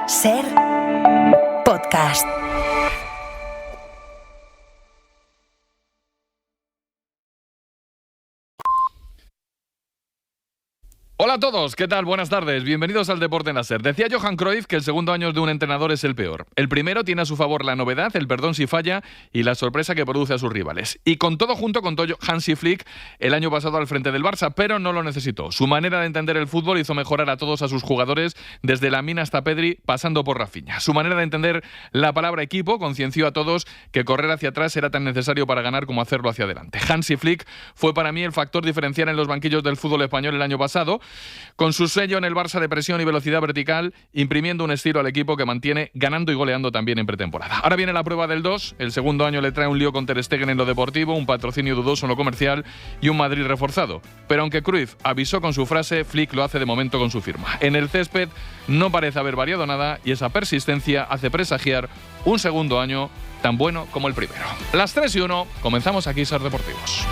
Ser podcast. Hola a todos, ¿qué tal? Buenas tardes, bienvenidos al Deporte en la Ser. Decía Johan Cruyff que el segundo año de un entrenador es el peor. El primero tiene a su favor la novedad, el perdón si falla y la sorpresa que produce a sus rivales. Y con todo junto contó Hansi Flick el año pasado al frente del Barça, pero no lo necesitó. Su manera de entender el fútbol hizo mejorar a todos a sus jugadores, desde Lamine hasta Pedri, pasando por Rafinha. Su manera de entender la palabra equipo concienció a todos que correr hacia atrás era tan necesario para ganar como hacerlo hacia adelante. Hansi Flick fue para mí el factor diferencial en los banquillos del fútbol español el año pasado, con su sello en el Barça de presión y velocidad vertical, imprimiendo un estilo al equipo que mantiene ganando y goleando también en pretemporada. Ahora viene la prueba del 2, el segundo año le trae un lío con Ter Stegen en lo deportivo, un patrocinio dudoso en lo comercial y un Madrid reforzado. Pero aunque Cruyff avisó con su frase, Flick lo hace de momento con su firma. En el césped no parece haber variado nada y esa persistencia hace presagiar un segundo año tan bueno como el primero. Las 3:01, comenzamos aquí Ser Deportivos.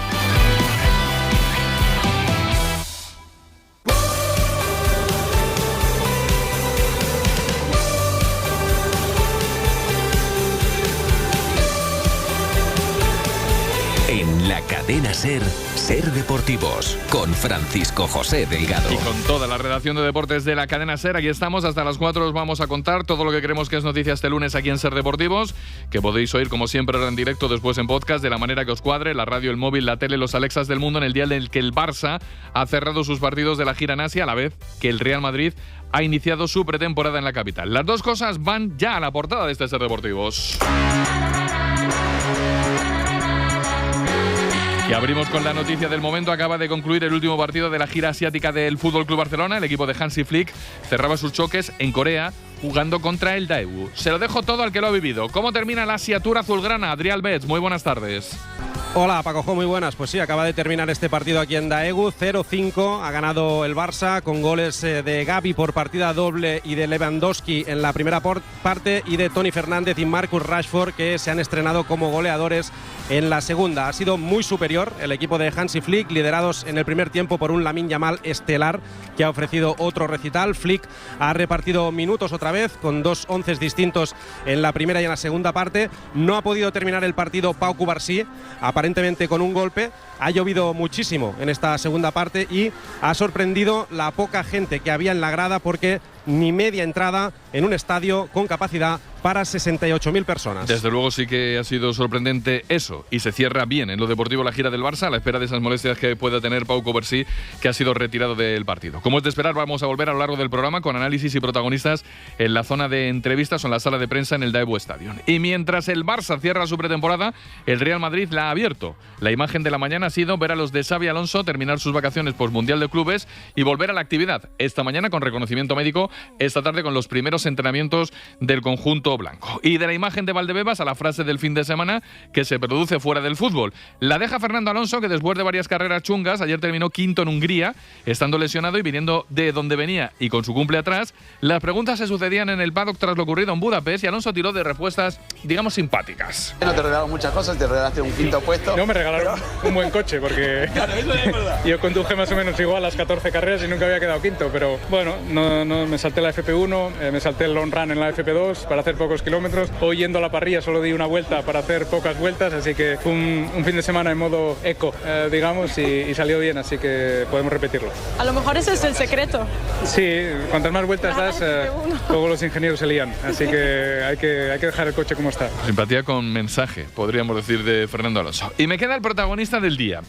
En la cadena Ser, Ser Deportivos, con Francisco José Delgado. Y con toda la redacción de deportes de la cadena Ser, aquí estamos, hasta las 4 os vamos a contar todo lo que creemos que es noticia este lunes aquí en Ser Deportivos, que podéis oír como siempre en directo, después en podcast, de la manera que os cuadre, la radio, el móvil, la tele, los Alexas del mundo, en el día en el que el Barça ha cerrado sus partidos de la gira en Asia, a la vez que el Real Madrid ha iniciado su pretemporada en la capital. Las dos cosas van ya a la portada de este Ser Deportivos. Y abrimos con la noticia del momento. Acaba de concluir el último partido de la gira asiática del FC Barcelona. El equipo de Hansi Flick cerraba sus choques en Corea jugando contra el Daegu. Se lo dejo todo al que lo ha vivido. ¿Cómo termina la Asia Tour azulgrana? Adrián Betts, muy buenas tardes. Hola Paco Jo, muy buenas. Pues sí, acaba de terminar este partido aquí en Daegu, 0-5, ha ganado el Barça con goles de Gavi por partida doble y de Lewandowski en la primera parte y de Toni Fernández y Marcus Rashford, que se han estrenado como goleadores en la segunda. Ha sido muy superior el equipo de Hansi Flick, liderados en el primer tiempo por un Lamine Yamal estelar que ha ofrecido otro recital. Flick ha repartido minutos otra vez con dos onces distintos en la primera y en la segunda parte. No ha podido terminar el partido Pau Cubarsí, aparentemente con un golpe. Ha llovido muchísimo en esta segunda parte y ha sorprendido la poca gente que había en la grada, porque ni media entrada en un estadio con capacidad para 68.000 personas. Desde luego sí que ha sido sorprendente eso, y se cierra bien en lo deportivo la gira del Barça a la espera de esas molestias que pueda tener Pau Cubarsí, que ha sido retirado del partido. Como es de esperar, vamos a volver a lo largo del programa con análisis y protagonistas en la zona de entrevistas o en la sala de prensa en el Daegu Stadium. Y mientras el Barça cierra su pretemporada, el Real Madrid la ha abierto. La imagen de la mañana ha sido ver a los de Xabi Alonso terminar sus vacaciones postmundial de clubes y volver a la actividad. Esta mañana con reconocimiento médico, esta tarde con los primeros entrenamientos del conjunto blanco. Y de la imagen de Valdebebas a la frase del fin de semana que se produce fuera del fútbol. La deja Fernando Alonso, que después de varias carreras chungas, ayer terminó quinto en Hungría, estando lesionado y viniendo de donde venía y con su cumple atrás. Las preguntas se sucedían en el paddock tras lo ocurrido en Budapest y Alonso tiró de respuestas, digamos, simpáticas. No te regalaron muchas cosas, te regalaste un quinto puesto. No, me regalaron un buen coche, porque yo conduje más o menos igual las 14 carreras y nunca había quedado quinto, pero bueno, no me salté la FP1, me salté el long run en la FP2 para hacer pocos kilómetros. Hoy, yendo a la parrilla, solo di una vuelta para hacer pocas vueltas, así que fue un fin de semana en modo eco, digamos, y salió bien, así que podemos repetirlo. A lo mejor ese es el secreto. Sí, cuantas más vueltas das, luego los ingenieros se lían, así que hay que dejar el coche como está. Simpatía con mensaje, podríamos decir, de Fernando Alonso. Y me queda el protagonista del día,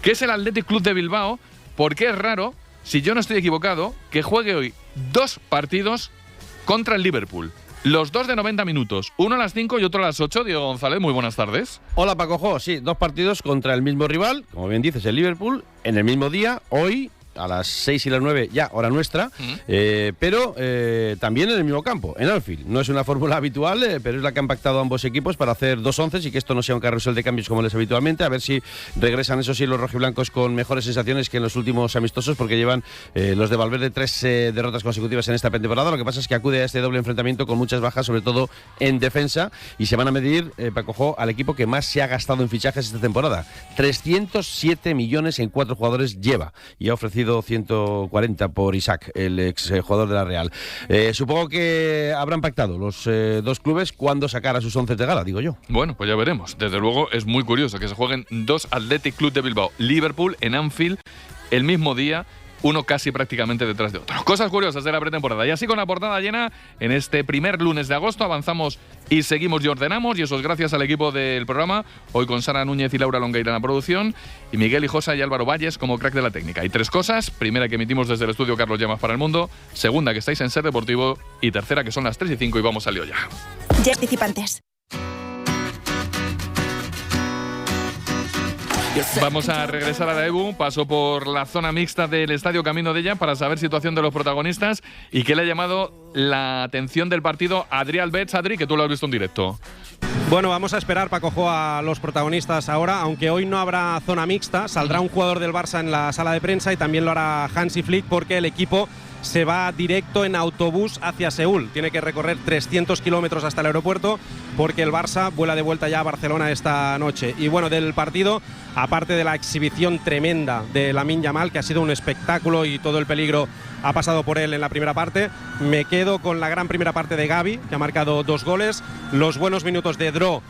que es el Athletic Club de Bilbao, porque es raro, si yo no estoy equivocado, que juegue hoy dos partidos contra el Liverpool. Los dos de 90 minutos, uno a las 5 y otro a las 8. Diego González, muy buenas tardes. Hola Paco Jo, sí, dos partidos contra el mismo rival, como bien dices, el Liverpool, en el mismo día, hoy a las 6 y las 9 ya, hora nuestra, pero también en el mismo campo, en Anfield. No es una fórmula habitual, pero es la que han pactado ambos equipos para hacer dos onces y que esto no sea un carrusel de cambios como les habitualmente. A ver si regresan, eso sí, los rojiblancos con mejores sensaciones que en los últimos amistosos, porque llevan los de Valverde 3 derrotas consecutivas en esta pretemporada. Lo que pasa es que acude a este doble enfrentamiento con muchas bajas, sobre todo en defensa, y se van a medir, Paco Jo, al equipo que más se ha gastado en fichajes esta temporada. 307 millones en 4 jugadores lleva, y ha ofrecido ofrecido 140 por Isaac, el exjugador de la Real. Supongo que habrán pactado los dos clubes cuándo sacar a sus 11 de gala, digo yo. Bueno, pues ya veremos. Desde luego es muy curioso que se jueguen dos Athletic Club de Bilbao, Liverpool en Anfield el mismo día, uno casi prácticamente detrás de otro. Cosas curiosas de la pretemporada. Y así con la portada llena, en este primer lunes de agosto avanzamos y seguimos y ordenamos, y eso es gracias al equipo del programa, hoy con Sara Núñez y Laura Longueira en la producción, y Miguel Hijosa y Álvaro Valles como crack de la técnica. Hay tres cosas: primera, que emitimos desde el estudio Carlos Llamas para el mundo; segunda, que estáis en Ser Deportivo; y tercera, que son las 3:05 y vamos al lío ya. Ya participantes. Vamos a regresar a la EBU, paso por la zona mixta del Estadio Camino de ella para saber situación de los protagonistas y qué le ha llamado la atención del partido a Adri Albets. Adri, que tú lo has visto en directo. Bueno, vamos a esperar, Paco, a los protagonistas ahora, aunque hoy no habrá zona mixta. Saldrá un jugador del Barça en la sala de prensa y también lo hará Hansi Flick, porque el equipo se va directo en autobús hacia Seúl. Tiene que recorrer 300 kilómetros hasta el aeropuerto, porque el Barça vuela de vuelta ya a Barcelona esta noche. Y bueno, del partido, aparte de la exhibición tremenda de Lamine Yamal, que ha sido un espectáculo y todo el peligro ha pasado por él en la primera parte, me quedo con la gran primera parte de Gavi, que ha marcado 2 goles, los buenos minutos de Dro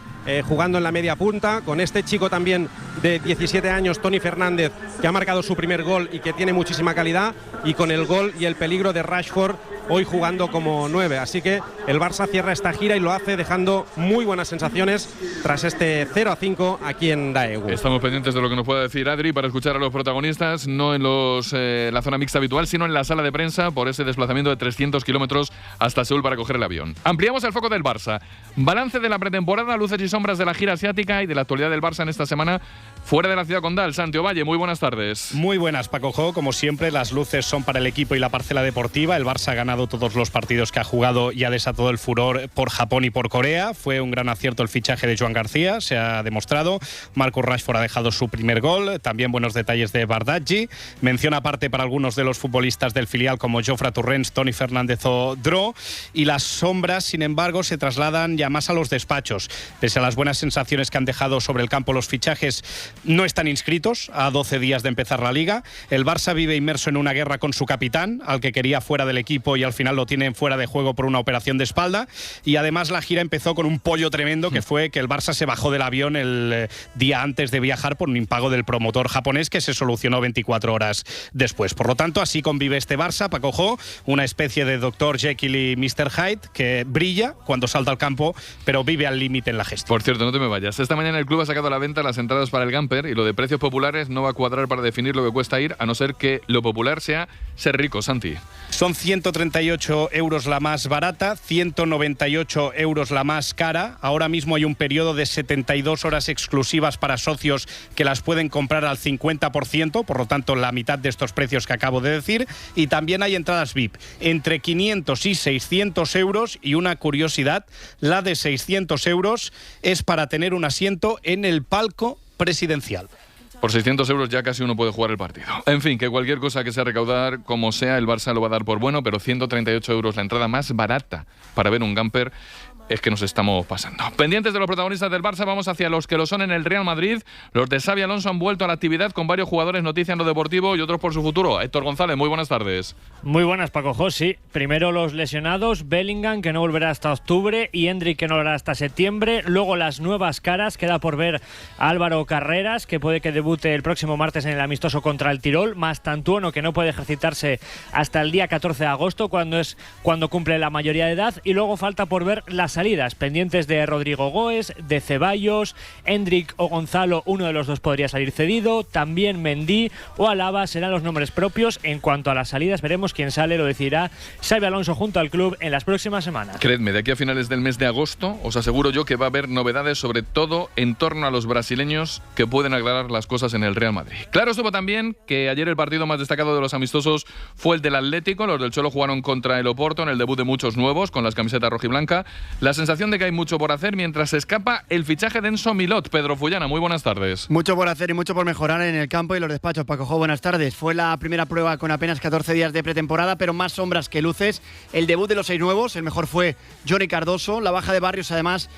jugando en la media punta, con este chico también de 17 años, Tony Fernández, que ha marcado su primer gol y que tiene muchísima calidad, y con el gol y el peligro de Rashford hoy jugando como 9. Así que el Barça cierra esta gira y lo hace dejando muy buenas sensaciones tras este 0-5 aquí en Daegu. Estamos pendientes de lo que nos pueda decir Adri para escuchar a los protagonistas, no en la zona mixta habitual, sino en la sala de prensa, por ese desplazamiento de 300 kilómetros hasta Seúl para coger el avión. Ampliamos el foco del Barça. Balance de la pretemporada, luces y sombras de la gira asiática y de la actualidad del Barça en esta semana fuera de la ciudad condal. Santi Ovalle, muy buenas tardes. Muy buenas, Paco Jo. Como siempre, las luces son para el equipo y la parcela deportiva. El Barça ha ganado todos los partidos que ha jugado y ha desatado el furor por Japón y por Corea. Fue un gran acierto el fichaje de Joan García, se ha demostrado. Marcus Rashford ha dejado su primer gol. También buenos detalles de Bardghji. Mención aparte para algunos de los futbolistas del filial como Jofre Torrents, Tony Fernández o Dro. Y las sombras, sin embargo, se trasladan ya más a los despachos. Pese a las buenas sensaciones que han dejado sobre el campo los fichajes, no están inscritos a 12 días de empezar la Liga. El Barça vive inmerso en una guerra con su capitán, al que quería fuera del equipo y al final lo tienen fuera de juego por una operación de espalda. Y además la gira empezó con un pollo tremendo, que fue que el Barça se bajó del avión el día antes de viajar por un impago del promotor japonés, que se solucionó 24 horas después. Por lo tanto, así convive este Barça, Paco Jo, una especie de Dr. Jekyll y Mr. Hyde, que brilla cuando salta al campo, pero vive al límite en la gestión. Por cierto, no te me vayas. Esta mañana el club ha sacado a la venta las entradas para el Gamper, y lo de precios populares no va a cuadrar para definir lo que cuesta ir, a no ser que lo popular sea ser rico, Santi. Son 138 euros la más barata, 198 euros la más cara. Ahora mismo hay un periodo de 72 horas exclusivas para socios que las pueden comprar al 50%, por lo tanto la mitad de estos precios que acabo de decir. Y también hay entradas VIP entre 500 y 600 euros. Y una curiosidad, la de 600 euros es para tener un asiento en el palco presidencial. Por 600 euros ya casi uno puede jugar el partido. En fin, que cualquier cosa que sea recaudar, como sea, el Barça lo va a dar por bueno, pero 138 euros la entrada más barata para ver un Gamper. Es que nos estamos pasando. Pendientes de los protagonistas del Barça, vamos hacia los que lo son en el Real Madrid. Los de Xabi Alonso han vuelto a la actividad con varios jugadores noticia en lo deportivo y otros por su futuro. Héctor González, muy buenas tardes. Muy buenas, Paco Jo, sí. Primero los lesionados, Bellingham, que no volverá hasta octubre, y Endrick, que no volverá hasta septiembre. Luego las nuevas caras, queda por ver a Álvaro Carreras, que puede que debute el próximo martes en el amistoso contra el Tirol, más Tantuono, que no puede ejercitarse hasta el día 14 de agosto, cuando cumple la mayoría de edad. Y luego falta por ver las salidas, pendientes de Rodrigo Goes, de Ceballos, Endrick o Gonzalo, uno de los dos podría salir cedido, también Mendy o Alaba serán los nombres propios. En cuanto a las salidas, veremos quién sale, lo decidirá Xabi Alonso junto al club en las próximas semanas. Creedme, de aquí a finales del mes de agosto os aseguro yo que va a haber novedades, sobre todo en torno a los brasileños, que pueden aclarar las cosas en el Real Madrid. Claro estuvo también que ayer el partido más destacado de los amistosos fue el del Atlético. Los del Cholo jugaron contra el Oporto en el debut de muchos nuevos con las camisetas rojiblanca. La La sensación de que hay mucho por hacer mientras se escapa el fichaje de Enzo Milot. Pedro Fullana, muy buenas tardes. Mucho por hacer y mucho por mejorar en el campo y los despachos. Paco Jo, buenas tardes. Fue la primera prueba con apenas 14 días de pretemporada, pero más sombras que luces. El debut de los 6 nuevos, el mejor fue Johnny Cardoso. La baja de Barrios, además,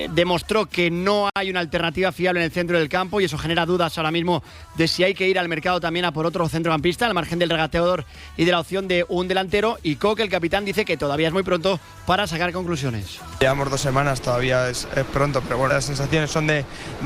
demostró que no hay una alternativa fiable en el centro del campo y eso genera dudas ahora mismo de si hay que ir al mercado también a por otro centrocampista, al margen del regateador y de la opción de un delantero. Y Coque, el capitán, dice que todavía es muy pronto para sacar conclusiones. Llevamos 2 semanas, todavía es pronto, pero bueno, las sensaciones son de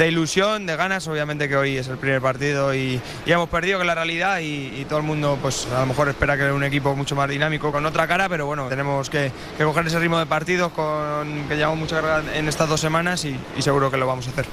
ilusión, de ganas. Obviamente que hoy es el primer partido y hemos perdido, que es la realidad, y todo el mundo pues a lo mejor espera que un equipo mucho más dinámico, con otra cara, pero bueno, tenemos que coger ese ritmo de partidos que llevamos mucha carga en estas 2 semanas y seguro que lo vamos a hacer.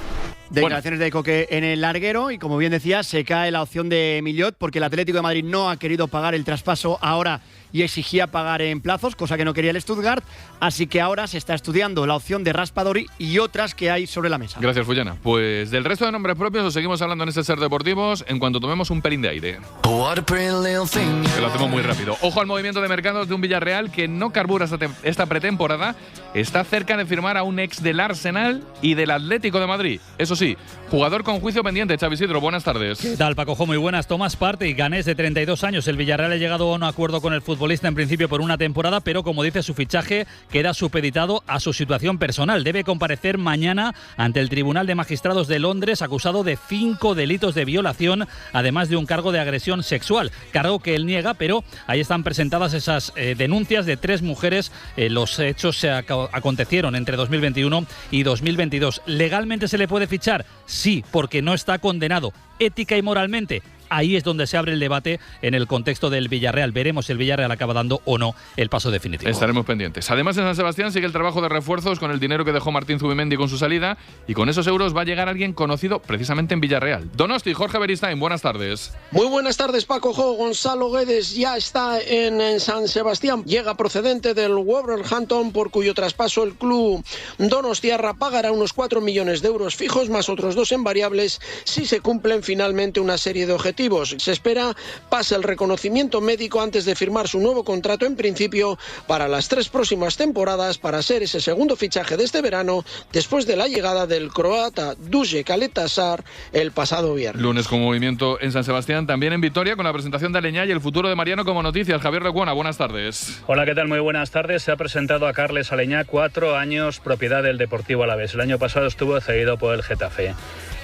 Declaraciones de Coque en el larguero y, como bien decía, se cae la opción de Milot porque el Atlético de Madrid no ha querido pagar el traspaso ahora y exigía pagar en plazos, cosa que no quería el Stuttgart, así que ahora se está estudiando la opción de Raspadori y otras que hay sobre la mesa. Gracias, Fullana. Pues del resto de nombres propios os seguimos hablando en este Ser Deportivos en cuanto tomemos un pelín de aire. Que lo hacemos muy rápido. Ojo al movimiento de mercados de un Villarreal que no carbura esta pretemporada. Está cerca de firmar a un ex del Arsenal y del Atlético de Madrid. Eso sí, jugador con juicio pendiente. Xavi Isidro, buenas tardes. ¿Qué tal, Paco Jo? Muy buenas. Tomás Partey, ganés de 32 años. El Villarreal ha llegado a un acuerdo con el futbolista en principio por una temporada, pero como dice su fichaje, queda supeditado a su situación personal. Debe comparecer mañana ante el Tribunal de Magistrados de Londres acusado de 5 delitos de violación, además de un cargo de agresión sexual. Cargo que él niega, pero ahí están presentadas esas denuncias de 3 mujeres. Los hechos se acontecieron entre 2021 y 2022. ¿Legalmente se le puede fichar? Sí, porque no está condenado. Ética y moralmente, ahí es donde se abre el debate en el contexto del Villarreal. Veremos si el Villarreal acaba dando o no el paso definitivo. Estaremos pendientes. Además, en San Sebastián sigue el trabajo de refuerzos con el dinero que dejó Martín Zubimendi con su salida, y con esos euros va a llegar alguien conocido precisamente en Villarreal. Donosti, Jorge Beristain, buenas tardes. Muy buenas tardes, Paco Jo. Gonzalo Guedes ya está en San Sebastián. Llega procedente del Wolverhampton, por cuyo traspaso el club donostiarra pagará unos 4 millones de euros fijos, más otros 2 en variables, si se cumplen finalmente una serie de objetivos. Se espera pase el reconocimiento médico antes de firmar su nuevo contrato, en principio para las 3 próximas temporadas, para ser ese segundo fichaje de este verano después de la llegada del croata Duje Kaletasar el pasado viernes. Lunes con movimiento en San Sebastián, también en Vitoria, con la presentación de Aleñá y el futuro de Mariano como noticias. Javier Recuona, buenas tardes. Hola, ¿qué tal? Muy buenas tardes. Se ha presentado a Carles Aleñá, 4 años, propiedad del Deportivo Alavés. El año pasado estuvo cedido por el Getafe.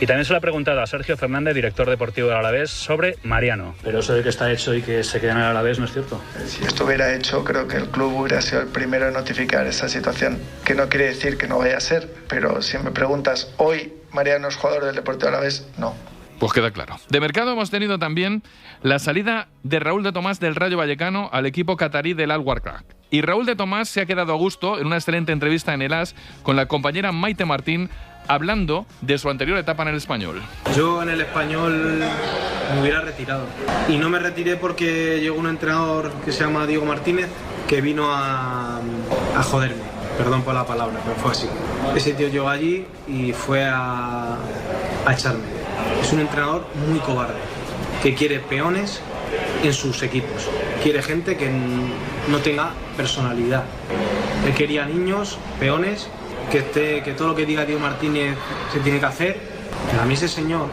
Y también se le ha preguntado a Sergio Fernández, director deportivo del Alavés, sobre Mariano. Pero eso de que está hecho y que se queda en el Alavés no es cierto. Si estuviera hecho, creo que el club hubiera sido el primero en notificar esa situación, que no quiere decir que no vaya a ser, pero si me preguntas, ¿hoy Mariano es jugador del Deportivo Alavés? No. Pues queda claro. De mercado hemos tenido también la salida de Raúl de Tomás del Rayo Vallecano al equipo catarí del Al Warqaq. Y Raúl de Tomás se ha quedado a gusto en una excelente entrevista en el AS con la compañera Maite Martín, hablando de su anterior etapa en el Español. Yo en el Español me hubiera retirado. Y no me retiré porque llegó un entrenador que se llama Diego Martínez, que vino a joderme. Perdón por la palabra, pero fue así. Ese tío llegó allí y fue a echarme. Es un entrenador muy cobarde, que quiere peones en sus equipos. Quiere gente que no tenga personalidad. Él quería niños, peones, que todo lo que diga Diego Martínez se tiene que hacer. Pero a mí ese señor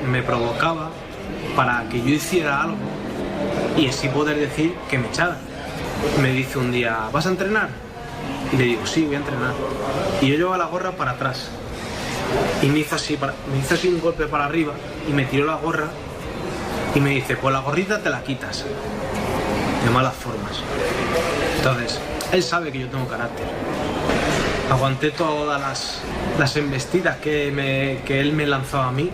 me provocaba para que yo hiciera algo y así poder decir que me echara. Me dice un día, ¿vas a entrenar? Y le digo, sí, voy a entrenar. Y yo llevo la gorra para atrás. Y me hizo así un golpe para arriba y me tiró la gorra y me dice, pues la gorrita te la quitas. De malas formas. Entonces, él sabe que yo tengo carácter. Aguanté todas las embestidas que él me lanzó a mí.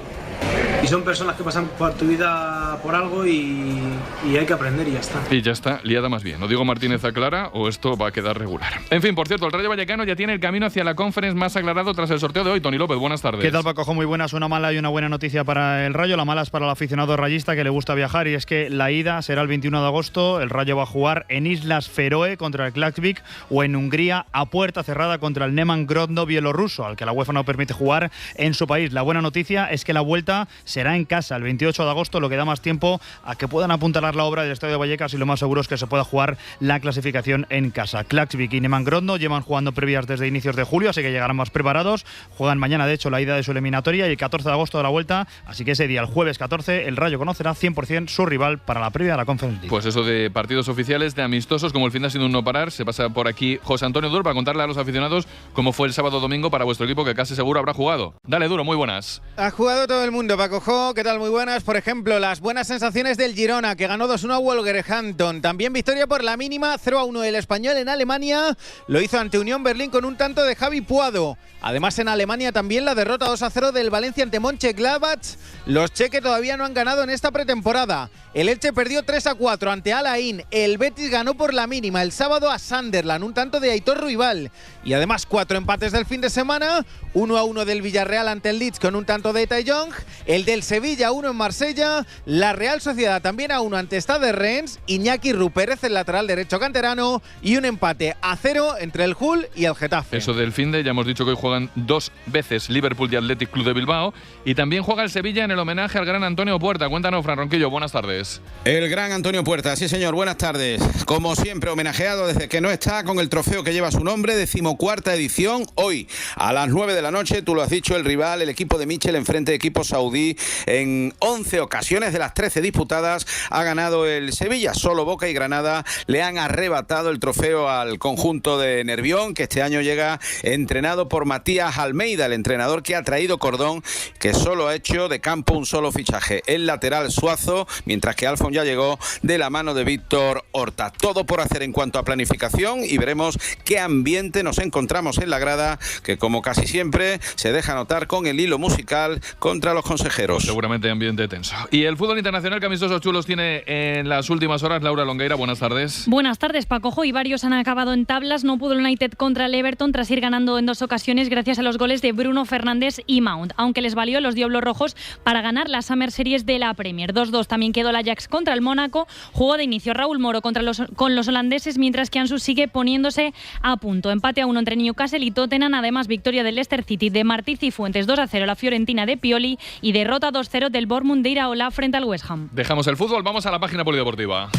Y son personas que pasan por tu vida por algo y hay que aprender y ya está. Y ya está, liada más bien. ¿O Diego Martínez aclara o esto va a quedar regular? En fin, por cierto, el Rayo Vallecano ya tiene el camino hacia la Conference más aclarado tras el sorteo de hoy. Toni López, buenas tardes. ¿Qué tal, Paco Jo? Muy buenas. Una mala y una buena noticia para el Rayo. La mala es para el aficionado rayista que le gusta viajar, y es que la ida será el 21 de agosto. El Rayo va a jugar en Islas Feroe contra el Klaksvik o en Hungría a puerta cerrada contra el Neman Grodno bielorruso, al que la UEFA no permite jugar en su país. La buena noticia es que la vuelta será en casa el 28 de agosto, lo que da más más tiempo a que puedan apuntalar la obra del Estadio de Vallecas y lo más seguro es que se pueda jugar la clasificación en casa. Klaksvik y Nemán Grodno llevan jugando previas desde inicios de julio, así que llegarán más preparados. Juegan mañana, de hecho, la ida de su eliminatoria y el 14 de agosto de la vuelta, así que ese día, el jueves 14, el Rayo conocerá 100% su rival para la previa de la Conference League. Pues eso de partidos oficiales, de amistosos, como el fin de ha sido un no parar, se pasa por aquí José Antonio Duro para contarle a los aficionados cómo fue el sábado domingo para vuestro equipo, que casi seguro habrá jugado. Dale, Duro, muy buenas. Ha jugado todo el mundo, Paco Jo, ¿qué tal? Muy buenas. Por ejemplo, las buenas sensaciones del Girona, que ganó 2-1 a Wolverhampton. También victoria por la mínima, 0-1 el Español en Alemania. Lo hizo ante Unión Berlín con un tanto de Javi Puado. Además, en Alemania también la derrota 2-0 del Valencia ante Mönchengladbach. Los cheques todavía no han ganado en esta pretemporada. El Elche perdió 3-4 ante Al Ain. El Betis ganó por la mínima el sábado a Sunderland, un tanto de Aitor Ruibal. Y además 4 empates del fin de semana. 1-1 del Villarreal ante el Leeds con un tanto de Taillon. El del Sevilla 1 en Marsella. La Real Sociedad también a 1 ante Stade Rennes. Iñaki Rupérez, el lateral derecho canterano. Y un empate a 0 entre el Hull y el Getafe. Eso del fin de, ya hemos dicho que hoy juegan 2 veces Liverpool y Athletic Club de Bilbao. Y también juega el Sevilla en el homenaje al gran Antonio Puerta. Cuéntanos, Fran Ronquillo, buenas tardes. El gran Antonio Puerta, sí señor, buenas tardes. Como siempre, homenajeado desde que no está, con el trofeo que lleva su nombre, 14ª edición. Hoy, a las 9 de la noche, tú lo has dicho, el rival, el equipo de Michel, enfrente de equipo saudí. En 11 ocasiones de las 13 disputadas ha ganado el Sevilla. Solo Boca y Granada le han arrebatado el trofeo al conjunto de Nervión, que este año llega entrenado por Matías Almeida, el entrenador que ha traído cordón, que solo ha hecho de campo un solo fichaje, el lateral Suazo, mientras que Alfon ya llegó de la mano de Víctor Horta. Todo por hacer en cuanto a planificación y veremos qué ambiente nos encontramos en la grada, que como casi siempre se deja notar con el hilo musical contra los consejeros. Seguramente ambiente tenso. Y el fútbol internacional, que amistosos chulos tiene en las últimas horas. Laura Longueira, buenas tardes. Buenas tardes, Paco Jo, y varios han acabado en tablas. No pudo el United contra el Everton tras ir ganando en 2 ocasiones gracias a los goles de Bruno Fernández y Mount, aunque les valió a los Diablos Rojos para ganar la Summer Series de la Premier. 2-2 también quedó el Ajax contra el Mónaco. Jugó de inicio Raúl Moro con los holandeses, mientras que Ansu sigue poniéndose a punto. Empate a 1 entre Newcastle y Tottenham. Además, victoria del Leicester City de Martí Cifuentes 2-0 la Fiorentina de Pioli y derrota 2-0 del Bournemouth de Iraola frente al West Ham. Dejamos el fútbol, vamos a la página polideportiva.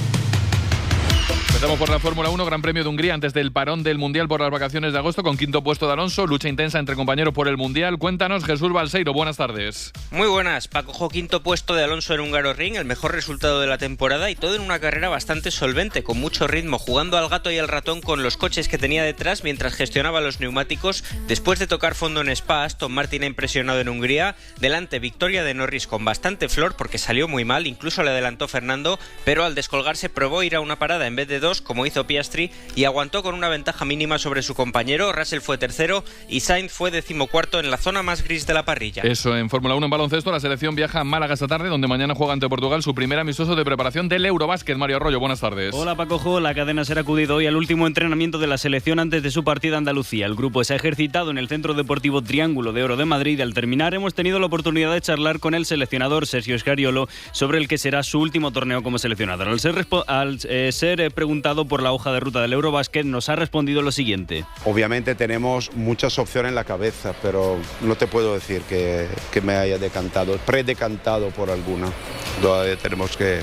Empezamos por la Fórmula 1, Gran Premio de Hungría antes del parón del Mundial por las vacaciones de agosto, con quinto puesto de Alonso, lucha intensa entre compañeros por el Mundial. Cuéntanos, Jesús Balseiro, buenas tardes. Muy buenas, Paco Jo, quinto puesto de Alonso en Hungaroring, el mejor resultado de la temporada y todo en una carrera bastante solvente, con mucho ritmo, jugando al gato y al ratón con los coches que tenía detrás mientras gestionaba los neumáticos. Después de tocar fondo en Spa, Aston Martin ha impresionado en Hungría. Delante, victoria de Norris con bastante flor porque salió muy mal, incluso le adelantó Fernando, pero al descolgarse probó ir a una parada en vez de 2, como hizo Piastri, y aguantó con una ventaja mínima sobre su compañero. Russell fue tercero y Sainz fue 14º en la zona más gris de la parrilla. Eso, en Fórmula 1 en baloncesto, la selección viaja a Málaga esta tarde, donde mañana juega ante Portugal su primer amistoso de preparación del Eurobásquet. Mario Arroyo, buenas tardes. Hola Paco Jo, la cadena será acudido hoy al último entrenamiento de la selección antes de su partida a Andalucía. El grupo se ha ejercitado en el Centro Deportivo Triángulo de Oro de Madrid y al terminar hemos tenido la oportunidad de charlar con el seleccionador Sergio Scariolo sobre el que será su último torneo como seleccionador. Al ser preguntado por la hoja de ruta del Eurobásquet, nos ha respondido lo siguiente. Obviamente tenemos muchas opciones en la cabeza, pero no te puedo decir que me haya predecantado por alguna. Todavía tenemos que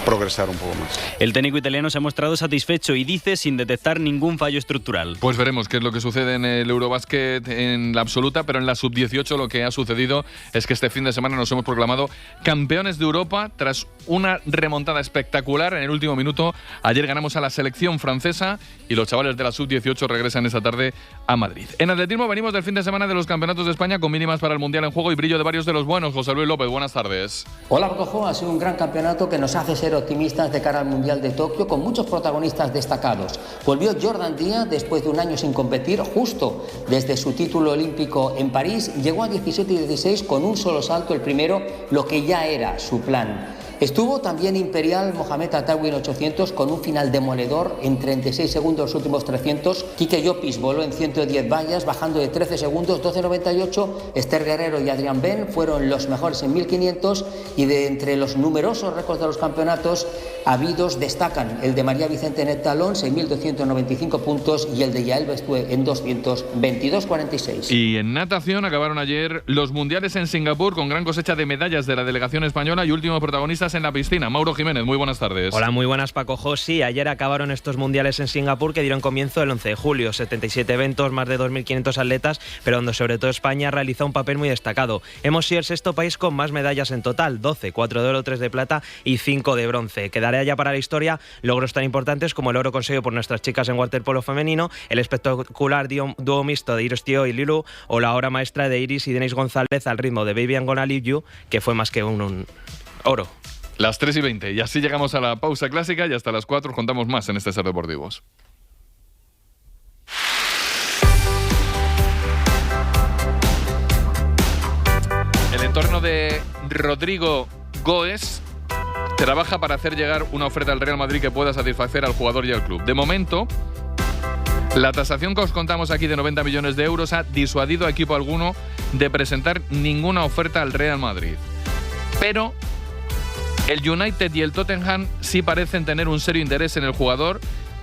progresar un poco más. El técnico italiano se ha mostrado satisfecho y dice sin detectar ningún fallo estructural. Pues veremos qué es lo que sucede en el Eurobásquet en la absoluta, pero en la sub-18 lo que ha sucedido es que este fin de semana nos hemos proclamado campeones de Europa tras una remontada espectacular en el último minuto. Ayer ganamos a la selección francesa y los chavales de la sub-18 regresan esta tarde a Madrid. En atletismo venimos del fin de semana de los campeonatos de España con mínimas para el Mundial en juego y brillo de varios de los buenos. José Luis López, buenas tardes. Hola, Paco Jo, ha sido un gran campeonato que nos hace ser optimistas de cara al Mundial de Tokio, con muchos protagonistas destacados. Volvió Jordan Díaz después de un año sin competir, justo desde su título olímpico en París. Llegó a 17 y 16 con un solo salto, el primero, lo que ya era su plan. Estuvo también Imperial Mohamed Atawi en 800 con un final demoledor en 36 segundos los últimos 300. Quique Llopis voló en 110 vallas bajando de 13 segundos, 12.98. Esther Guerrero y Adrián Ben fueron los mejores en 1500 y de entre los numerosos récords de los campeonatos habidos destacan el de María Vicente Netalón, 6.295 puntos, y el de Yael Bestué en 222.46. Y en natación acabaron ayer los mundiales en Singapur con gran cosecha de medallas de la delegación española y últimos protagonistas protagonistas en la piscina. Mauro Jiménez, muy buenas tardes. Hola, muy buenas, Paco José. Ayer acabaron estos mundiales en Singapur que dieron comienzo el 11 de julio. 77 eventos, más de 2.500 atletas, pero donde sobre todo España realizó un papel muy destacado. Hemos sido el sexto país con más medallas en total, 12, 4 de oro, 3 de plata y 5 de bronce. Quedará ya para la historia logros tan importantes como el oro conseguido por nuestras chicas en waterpolo femenino, el espectacular dúo mixto de Iris Tío y Lilu, o la obra maestra de Iris y Denise González al ritmo de Baby I'm Gonna Leave You, que fue más que un oro. Las 3:20, y así llegamos a la pausa clásica y hasta las 4 contamos más en este Ser Deportivos. El entorno de Rodrigo Goes trabaja para hacer llegar una oferta al Real Madrid que pueda satisfacer al jugador y al club. De momento, la tasación que os contamos aquí de 90 millones de euros ha disuadido a equipo alguno de presentar ninguna oferta al Real Madrid. Pero el United y el Tottenham sí parecen tener un serio interés en el jugador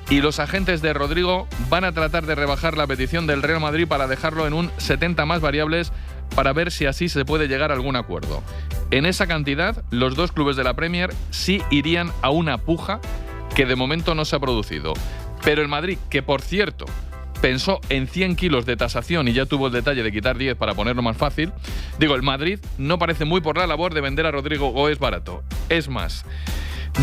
y los agentes de Rodrigo van a tratar de rebajar la petición del Real Madrid para dejarlo en un 70 más variables para ver si así se puede llegar a algún acuerdo. En esa cantidad, los dos clubes de la Premier sí irían a una puja que de momento no se ha producido. Pero el Madrid, que por cierto pensó en 100 kilos de tasación y ya tuvo el detalle de quitar 10 para ponerlo más fácil, el Madrid no parece muy por la labor de vender a Rodrigo Goes barato. Es más,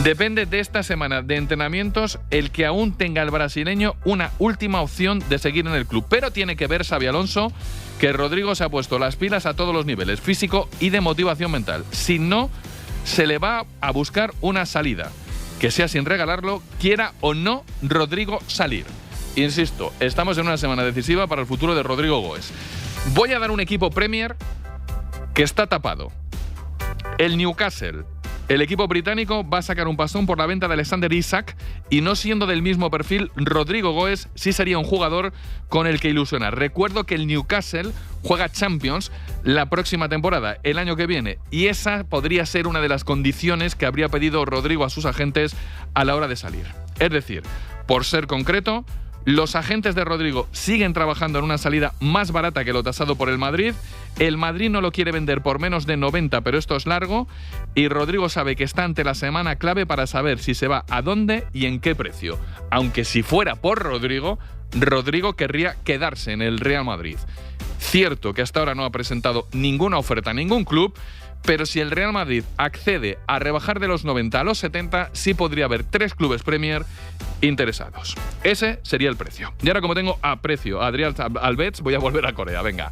depende de esta semana de entrenamientos el que aún tenga el brasileño una última opción de seguir en el club. Pero tiene que ver Xabi Alonso que Rodrigo se ha puesto las pilas a todos los niveles, físico y de motivación mental. Si no, se le va a buscar una salida que sea sin regalarlo, quiera o no Rodrigo salir. Insisto, estamos en una semana decisiva para el futuro de Rodrigo Goes. Voy a dar un equipo Premier que está tapado. El Newcastle. El equipo británico va a sacar un pastón por la venta de Alexander Isak y no siendo del mismo perfil, Rodrigo Goes sí sería un jugador con el que ilusionar. Recuerdo que el Newcastle juega Champions la próxima temporada, el año que viene, y esa podría ser una de las condiciones que habría pedido Rodrigo a sus agentes a la hora de salir. Es decir, por ser concreto, los agentes de Rodrigo siguen trabajando en una salida más barata que lo tasado por el Madrid. El Madrid no lo quiere vender por menos de 90, pero esto es largo. Y Rodrigo sabe que está ante la semana clave para saber si se va a dónde y en qué precio. Aunque si fuera por Rodrigo, Rodrigo querría quedarse en el Real Madrid. Cierto que hasta ahora no ha presentado ninguna oferta a ningún club, pero si el Real Madrid accede a rebajar de los 90 a los 70, sí podría haber 3 clubes Premier interesados. Ese sería el precio. Y ahora, como tengo a precio a Adrián Albets, voy a volver a Corea. Venga.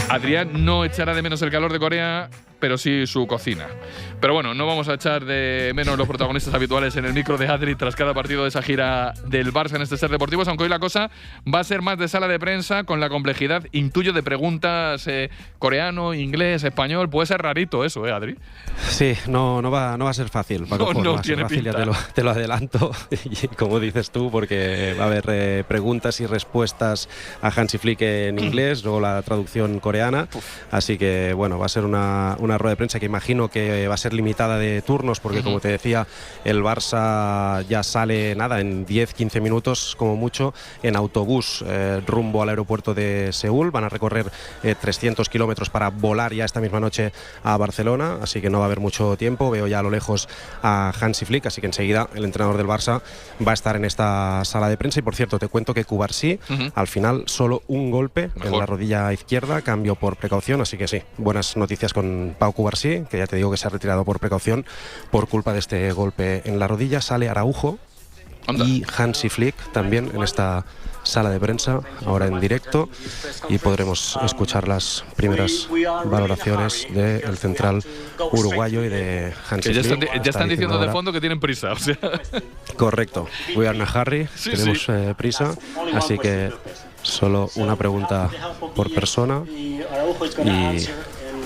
Adrián no echará de menos el calor de Corea, pero sí su cocina. Pero bueno, no vamos a echar de menos los protagonistas habituales en el micro de Adri tras cada partido de esa gira del Barça en este Ser Deportivos, aunque hoy la cosa va a ser más de sala de prensa con la complejidad, intuyo, de preguntas coreano, inglés, español. Puede ser rarito eso, Adri. Sí, no va a ser fácil, Paco. No va a ser tiene fácil, pinta. ya te lo adelanto. Y como dices tú, porque va a haber preguntas y respuestas a Hansi Flick en inglés, luego la traducción coreana. Así que bueno, va a ser una rueda de prensa que imagino que va a ser limitada de turnos, porque como te decía, el Barça ya sale en 10-15 minutos como mucho en autobús rumbo al aeropuerto de Seúl. Van a recorrer 300 kilómetros para volar ya esta misma noche a Barcelona, así que no va a haber mucho tiempo. Veo ya a lo lejos a Hansi Flick, así que enseguida el entrenador del Barça va a estar en esta sala de prensa. Y por cierto, te cuento que Cubarsí al final solo un golpe en la rodilla izquierda, cambio por precaución, así que sí, buenas noticias con Pau Cubarsí, que ya te digo que se ha retirado por precaución por culpa de este golpe en la rodilla. Sale Araujo y Hansi Flick también en esta sala de prensa, ahora en directo, y podremos escuchar las primeras valoraciones del central uruguayo y de Hansi Flick. Ya están diciendo de fondo que tienen prisa. O sea. Correcto, we are in a hurry, tenemos prisa, así que solo una pregunta por persona y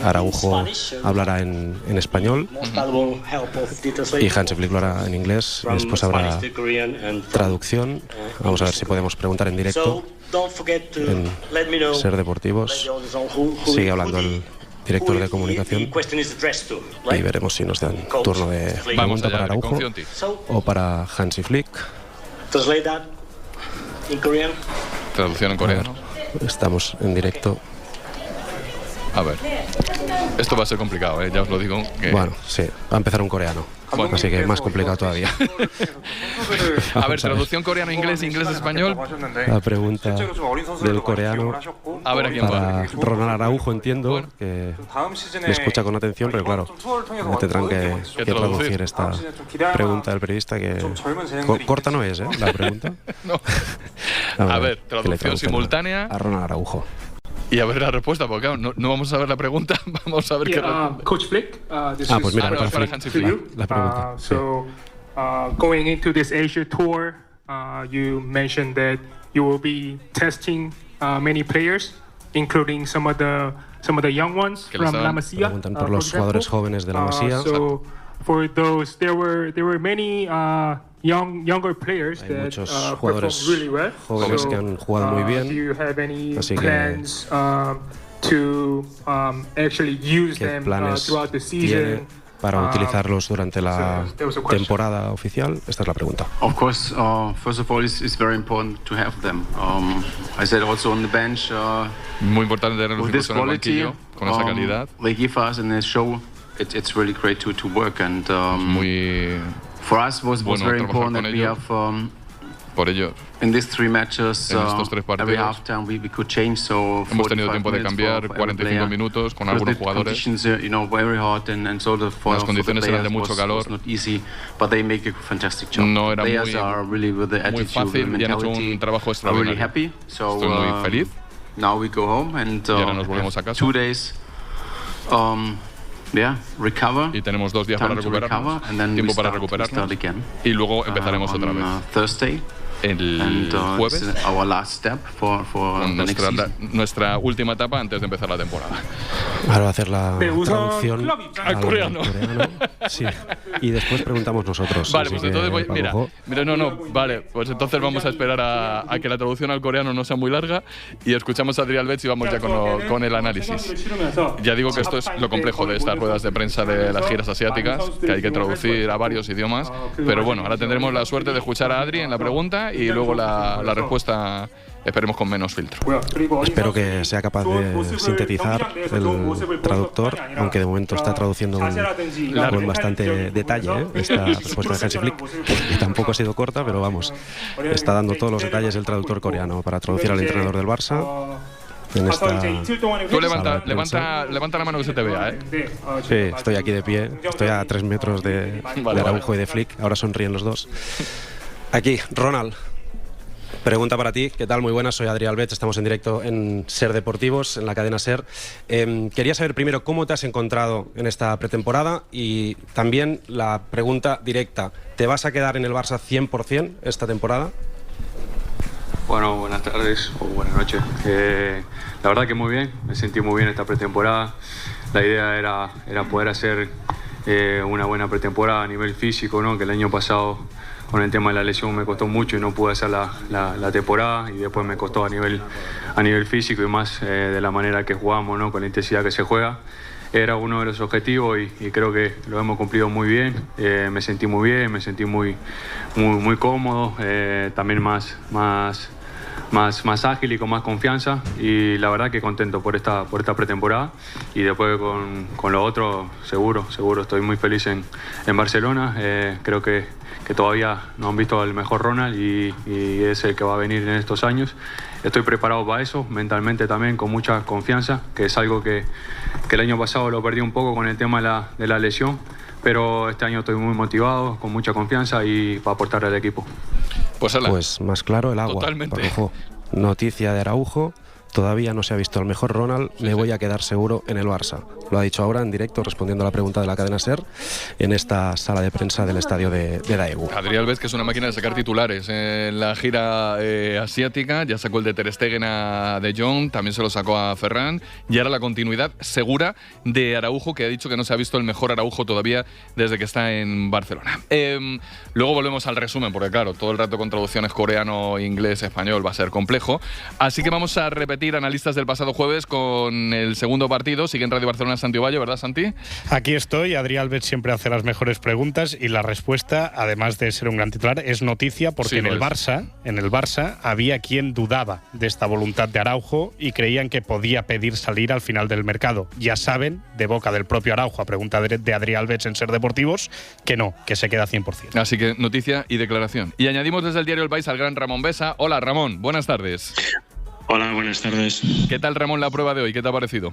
Araujo hablará en español y Hansi Flick lo hará en inglés y después habrá traducción. Vamos a ver si podemos preguntar en directo en Ser Deportivos. Sigue hablando el director de comunicación y veremos si nos dan turno de pregunta para Araujo o para Hansi Flick. Traducción en coreano. Estamos en directo. A ver, esto va a ser complicado, ya os lo digo. Que... Bueno, sí, va a empezar un coreano. Bueno, así que más complicado todavía. A ver, traducción coreano-inglés, inglés-español. La pregunta del coreano a ver, ¿a quién para Ronald Araujo, entiendo, que me escucha con atención, pero claro, me tendrán que traducir esta pregunta del periodista, que corta no es, la pregunta. No. A ver, traducción simultánea. A Ronald Araujo. Y a ver la respuesta, porque claro, no vamos a ver la pregunta, vamos a ver qué responde. Coach Flick, pues mira, no, para Hansi Flick. La pregunta. So, going into this Asia tour, you mentioned that you will be testing many players, including some of the young ones from La Masia. Preguntan por los jugadores jóvenes de La Masia. So, for those, there were many younger players Hay that muchos performed jugadores really well. jóvenes que han jugado muy bien. Do you have any Así que plans to actually use ¿qué them planes throughout the tiene season? para utilizarlos durante la temporada oficial? Esta es la pregunta. Of course, first of all, it's very important to have them. I said also on the bench. Muy importante tenerlos incluso en el banquillo con esa calidad. They give us in the show. It's really great to work and. Muy for us was very important that we have. Por ello, in these 3 matches, en estos 3 partidos, every halftime we could change. So hemos tenido tiempo de cambiar 45 minutos con algunos jugadores. Las condiciones eran de mucho calor. No era muy fácil y han hecho un trabajo extraordinario. Estoy muy feliz. Y ahora nos volvemos a casa. Y tenemos 2 días para recuperarnos, tiempo para recuperarnos, y luego empezaremos otra vez. El jueves, nuestra última etapa antes de empezar la temporada. Ahora va a hacer la traducción al coreano. Sí. Y después preguntamos nosotros. Vale, pues entonces voy. Mira, vale, pues entonces vamos a esperar a que la traducción al coreano no sea muy larga y escuchamos a Adrián Betts y vamos ya con el análisis. Ya digo que esto es lo complejo de estas ruedas de prensa de las giras asiáticas, que hay que traducir a varios idiomas, pero bueno, ahora tendremos la suerte de escuchar a Adri en la pregunta y luego la respuesta esperemos con menos filtro. Espero que sea capaz de sintetizar el traductor, aunque de momento está traduciendo con bastante detalle esta respuesta de Hansi Flick, que tampoco ha sido corta, pero vamos, está dando todos los detalles el traductor coreano para traducir al entrenador del Barça. En esta Tú levanta la mano que se te vea, Sí, estoy aquí de pie, estoy a 3 metros de Araujo y de Flick, ahora sonríen los dos. Aquí, Ronald, pregunta para ti. ¿Qué tal? Muy buenas, soy Adrián Betts, estamos en directo en SER Deportivos, en la cadena SER. Quería saber primero cómo te has encontrado en esta pretemporada y también la pregunta directa, ¿te vas a quedar en el Barça 100% esta temporada? Bueno, buenas tardes o buenas noches. La verdad que muy bien, me sentí muy bien esta pretemporada. La idea era poder hacer una buena pretemporada a nivel físico, ¿no? Que el año pasado con el tema de la lesión me costó mucho y no pude hacer la temporada, y después me costó a nivel físico y más de la manera que jugamos, ¿no? Con la intensidad que se juega. Era uno de los objetivos y creo que lo hemos cumplido muy bien. Me sentí muy bien, me sentí muy cómodo, también más ágil y con más confianza, y la verdad que contento por esta pretemporada, y después con lo otro seguro estoy muy feliz en Barcelona. Creo que todavía no han visto al mejor Ronald y es el que va a venir en estos años. Estoy preparado para eso, mentalmente también con mucha confianza, que es algo que el año pasado lo perdí un poco con el tema de la lesión, pero este año estoy muy motivado, con mucha confianza y para aportar al equipo. Pues más claro el agua. Totalmente. Araujo. Noticia de Araujo. Todavía no se ha visto el mejor Ronald, me voy a quedar seguro en el Barça. Lo ha dicho ahora en directo, respondiendo a la pregunta de la cadena SER, en esta sala de prensa del estadio de Daegu. Adrián Betts, que es una máquina de sacar titulares en la gira asiática, ya sacó el de Ter Stegen a De Jong, también se lo sacó a Ferran, y ahora la continuidad segura de Araujo, que ha dicho que no se ha visto el mejor Araujo todavía desde que está en Barcelona. Luego volvemos al resumen, porque claro, todo el rato con traducciones coreano, inglés, español va a ser complejo, así que vamos a repetir analistas del pasado jueves con el segundo partido. Sigue en Radio Barcelona está Santi Ovalle, ¿verdad, Santi? Aquí estoy. Adri Alves siempre hace las mejores preguntas y la respuesta, además de ser un gran titular, es noticia porque Sí, en el Barça había quien dudaba de esta voluntad de Araujo y creían que podía pedir salir al final del mercado. Ya saben, de boca del propio Araujo, a pregunta de Adri Alves en Ser Deportivos, que no, que se queda 100%. Así que noticia y declaración. Y añadimos desde el diario El País al gran Ramón Besa. Hola, Ramón, buenas tardes. Hola, buenas tardes. ¿Qué tal, Ramón, la prueba de hoy? ¿Qué te ha parecido?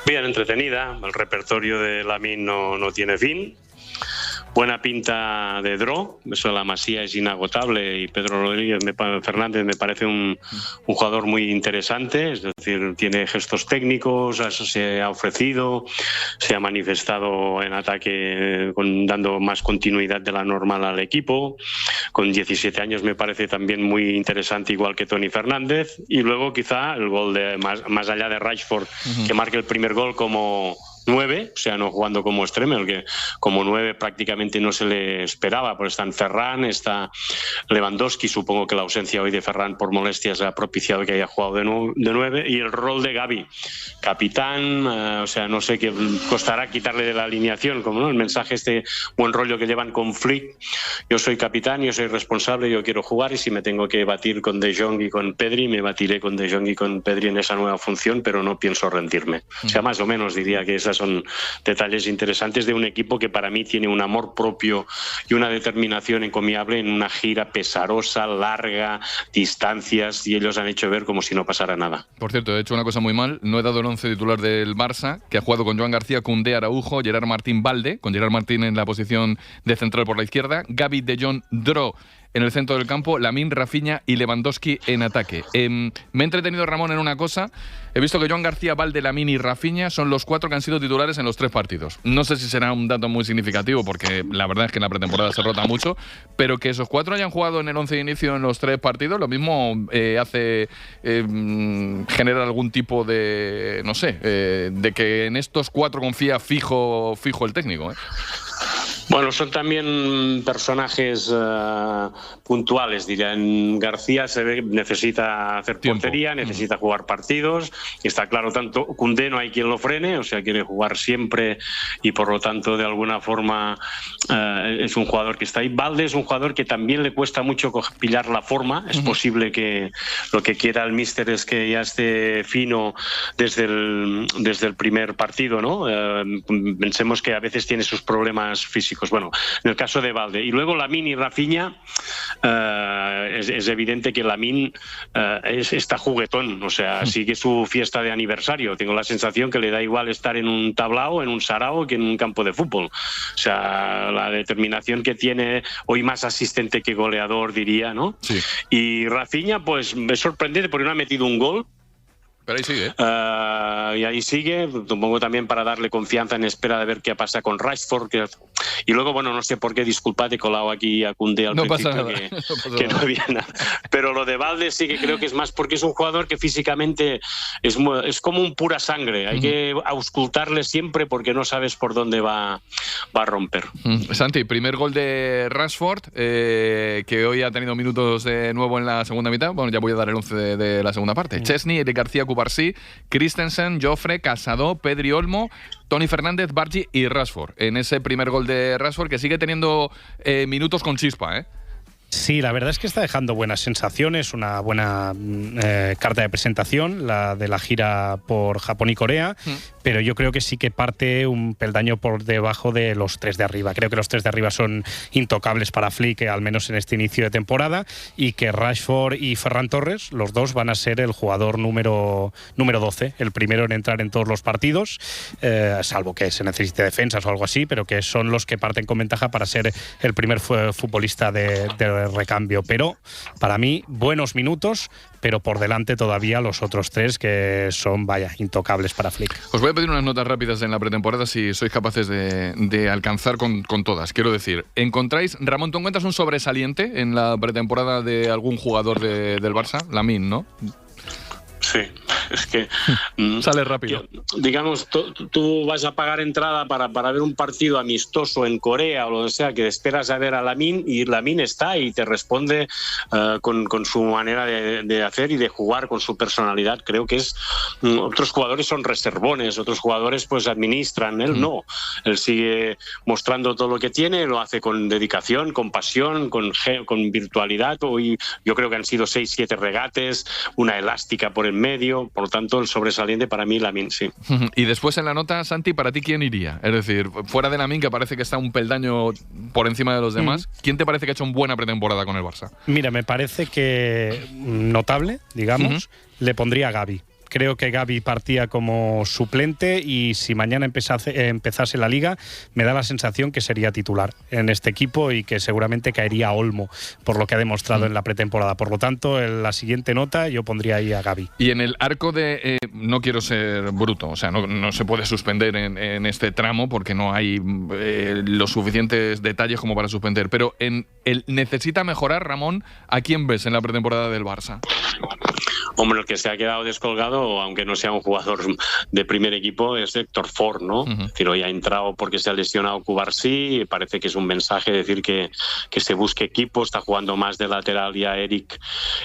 Bien entretenida, el repertorio de Lamine no tiene fin. Buena pinta de Dro, eso de la Masía es inagotable y Pedro Rodríguez Fernández me parece un jugador muy interesante, es decir, tiene gestos técnicos, a eso se ha ofrecido, se ha manifestado en ataque dando más continuidad de la normal al equipo, con 17 años me parece también muy interesante igual que Toni Fernández y luego quizá el gol de más allá de Rashford que marque el primer gol como 9, o sea, no jugando como extremo, el que como 9 prácticamente no se le esperaba, pues están Ferran, está Lewandowski, supongo que la ausencia hoy de Ferran por molestias ha propiciado que haya jugado de 9, y el rol de Gavi, capitán, o sea, no sé qué costará quitarle de la alineación, como no el mensaje este buen rollo que llevan con Flick, yo soy capitán, yo soy responsable, yo quiero jugar y si me tengo que batir con De Jong y con Pedri, me batiré con De Jong y con Pedri en esa nueva función, pero no pienso rendirme. O sea, más o menos diría que esas son detalles interesantes de un equipo que para mí tiene un amor propio y una determinación encomiable en una gira pesarosa, larga, distancias, y ellos han hecho ver como si no pasara nada. Por cierto, he hecho una cosa muy mal, no he dado el 11 titular del Barça, que ha jugado con Joan García, Koundé, Araujo, Gerard Martín, Balde, con Gerard Martín en la posición de central por la izquierda, Gavi, De Jong, Dro en el centro del campo, Lamine, Rafinha y Lewandowski en ataque. Me he entretenido, Ramón, en una cosa. He visto que Joan García, Balde, Lamine y Rafinha son los 4 que han sido titulares en los 3 partidos. No sé si será un dato muy significativo, porque la verdad es que en la pretemporada se rota mucho, pero que esos 4 hayan jugado en el 11 de inicio en los 3 partidos, lo mismo genera algún tipo de, no sé, de que en estos 4 confía fijo el técnico, ¿eh? Bueno, son también personajes puntuales, diría. En García se ve necesita hacer portería, necesita jugar partidos, y está claro, tanto Koundé no hay quien lo frene, o sea, quiere jugar siempre y por lo tanto de alguna forma es un jugador que está ahí. Balde es un jugador que también le cuesta mucho pillar la forma, es posible que lo que quiera el míster es que ya esté fino desde el primer partido, ¿no? Pensemos que a veces tiene sus problemas físicos. Bueno, en el caso de Balde. Y luego Lamine y Rafinha, es evidente que Lamine está juguetón, o sea, sigue su fiesta de aniversario. Tengo la sensación que le da igual estar en un tablao, en un sarao, que en un campo de fútbol. O sea, la determinación que tiene, hoy más asistente que goleador, diría, ¿no? Sí. Y Rafinha, pues me sorprende porque no ha metido un gol. Pero ahí sigue. Y ahí sigue, supongo también para darle confianza en espera de ver qué pasa con Rashford. Y luego, bueno, no sé por qué, disculpad, he colado aquí a Koundé al principio, pasa nada. que no había nada. Pero lo de Balde sí que creo que es más porque es un jugador que físicamente es como un pura sangre. Hay que auscultarle siempre porque no sabes por dónde va a romper. Santi, primer gol de Rashford, que hoy ha tenido minutos de nuevo en la segunda mitad. Bueno, ya voy a dar el 11 de la segunda parte. Chesney, Eric García, Cubarsí, Christensen, Joffre, Casado, Pedri Olmo, Toni Fernández, Bargi y Rashford. En ese primer gol de Rashford, que sigue teniendo minutos con chispa, ¿eh? Sí, la verdad es que está dejando buenas sensaciones, una buena carta de presentación, la de la gira por Japón y Corea, pero yo creo que sí que parte un peldaño por debajo de los 3 de arriba. Creo que los 3 de arriba son intocables para Flick, al menos en este inicio de temporada, y que Rashford y Ferran Torres, los dos, van a ser el jugador número 12, el primero en entrar en todos los partidos, salvo que se necesite defensas o algo así, pero que son los que parten con ventaja para ser el primer futbolista de recambio. Pero para mí, buenos minutos, pero por delante todavía los otros 3 que son, intocables para Flick. Os voy a pedir unas notas rápidas en la pretemporada si sois capaces de alcanzar con todas. Quiero decir, Ramón, ¿tú encuentras un sobresaliente en la pretemporada de algún jugador del Barça? Lamine, ¿no? Sí. Es que sale rápido. Digamos, tú vas a pagar entrada para ver un partido amistoso en Corea o lo que sea, que esperas a ver a Lamine, y Lamine está y te responde con su manera de hacer y de jugar, con su personalidad. Creo que otros jugadores son reservones, otros jugadores pues administran, él no. Él sigue mostrando todo lo que tiene, lo hace con dedicación, con pasión, con virtualidad. Hoy yo creo que han sido 6-7 regates, una elástica por en medio, por lo tanto el sobresaliente para mí Lamine, sí. Y después en la nota, Santi, ¿para ti quién iría? Es decir, fuera de Lamine, que parece que está un peldaño por encima de los demás, ¿quién te parece que ha hecho una buena pretemporada con el Barça? Mira, me parece que notable, digamos, le pondría a Gavi. Creo que Gavi partía como suplente y si mañana empezase la Liga, me da la sensación que sería titular en este equipo y que seguramente caería a Olmo, por lo que ha demostrado en la pretemporada. Por lo tanto, en la siguiente nota yo pondría ahí a Gavi. Y en el arco de... no quiero ser bruto, o sea, no se puede suspender en este tramo porque no hay los suficientes detalles como para suspender, pero en el necesita mejorar, Ramón, ¿a quién ves en la pretemporada del Barça? Hombre, el que se ha quedado descolgado, aunque no sea un jugador de primer equipo, es Héctor Ford, ¿no? Es decir, hoy ha entrado porque se ha lesionado Cubarsí, parece que es un mensaje decir que se busque equipo, está jugando más de lateral ya Eric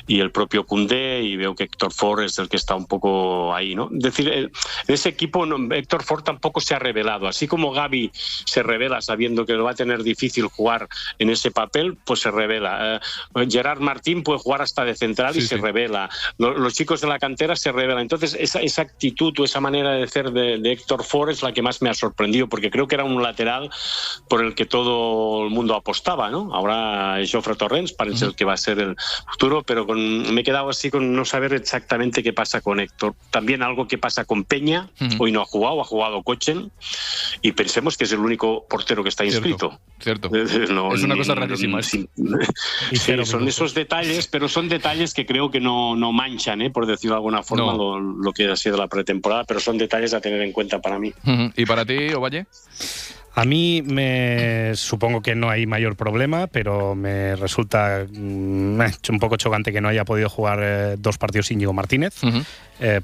y el propio Koundé, y veo que Héctor Ford es el que está un poco ahí, ¿no? Es decir, en ese equipo Héctor Ford tampoco se ha revelado, así como Gavi se revela sabiendo que lo va a tener difícil jugar en ese papel, pues se revela. Gerard Martín puede jugar hasta de central y se revela. Los chicos de la cantera se revelan. Entonces, esa actitud o esa manera de ser de Héctor Ford es la que más me ha sorprendido, porque creo que era un lateral por el que todo el mundo apostaba, ¿no? Ahora Jofre Torrens parece el que va a ser el futuro, pero me he quedado así con no saber exactamente qué pasa con Héctor. También algo que pasa con Peña, hoy no ha jugado Kochen, y pensemos que es el único portero que está inscrito. Cierto. Es una cosa rarísima. Sí, son esos detalles, pero son detalles que creo que no manchan, por decirlo de alguna forma, lo que ha sido la pretemporada, pero son detalles a tener en cuenta para mí. ¿Y para ti, Ovalle? A mí supongo que no hay mayor problema, pero me resulta un poco chocante que no haya podido jugar 2 partidos Íñigo Martínez.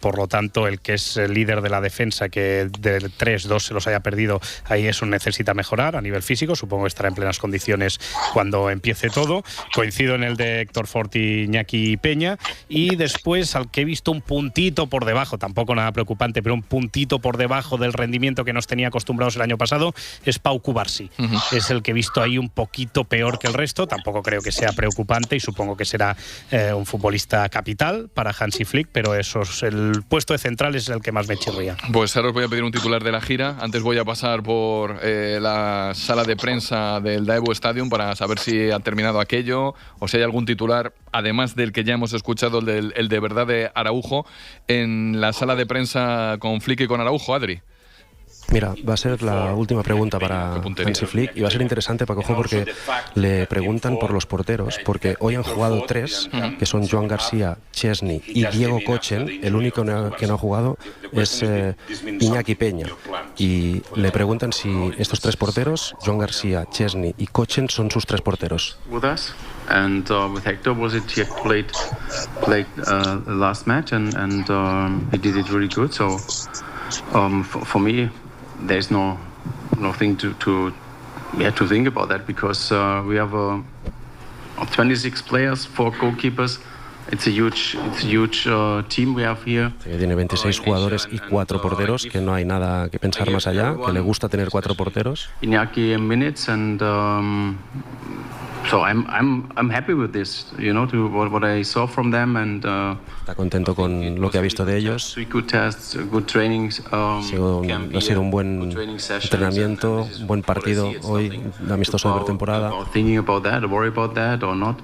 Por lo tanto, el que es el líder de la defensa, que de 3-2 se los haya perdido, ahí eso necesita mejorar a nivel físico. Supongo que estará en plenas condiciones cuando empiece todo. Coincido en el de Héctor Ford y Iñaki Peña. Y después, al que he visto un puntito por debajo, tampoco nada preocupante, pero un puntito por debajo del rendimiento que nos tenía acostumbrados el año pasado, es Pau Cubarsí. Es el que he visto ahí un poquito peor que el resto. Tampoco creo que sea preocupante y supongo que será un futbolista capital para Hansi Flick, pero el puesto de central es el que más me chirría. Pues ahora os voy a pedir un titular de la gira. Antes voy a pasar por la sala de prensa del Daewoo Stadium para saber si ha terminado aquello o si hay algún titular, además del que ya hemos escuchado, el de verdad de Araujo, en la sala de prensa con Flick y con Araujo, Adri. Mira, va a ser la última pregunta para Hansi Flick y va a ser interesante, Paco, porque le preguntan por los porteros, porque hoy han jugado 3, que son Joan García, Chesney y Diego Kochen. El único que no ha jugado es Iñaki Peña, y le preguntan si estos 3 porteros, Joan García, Chesney y Kochen, son sus 3 porteros. And with Hector he played the last match and he did it really good. So for me, there's nothing to think about that, because we have 26 players, 4 goalkeepers. It's a huge team we have here. Tiene 26 jugadores y 4 porteros, que no hay nada que pensar más allá, que le gusta tener 4 porteros. Iñaki in minutes and so I'm happy with this, to what I saw from them, and está contento con lo que ha visto de ellos. Good tests, good trainings. Ha sido un buen entrenamiento, un buen partido hoy, amistoso de pretemporada. Thinking about that, or worry about that or not.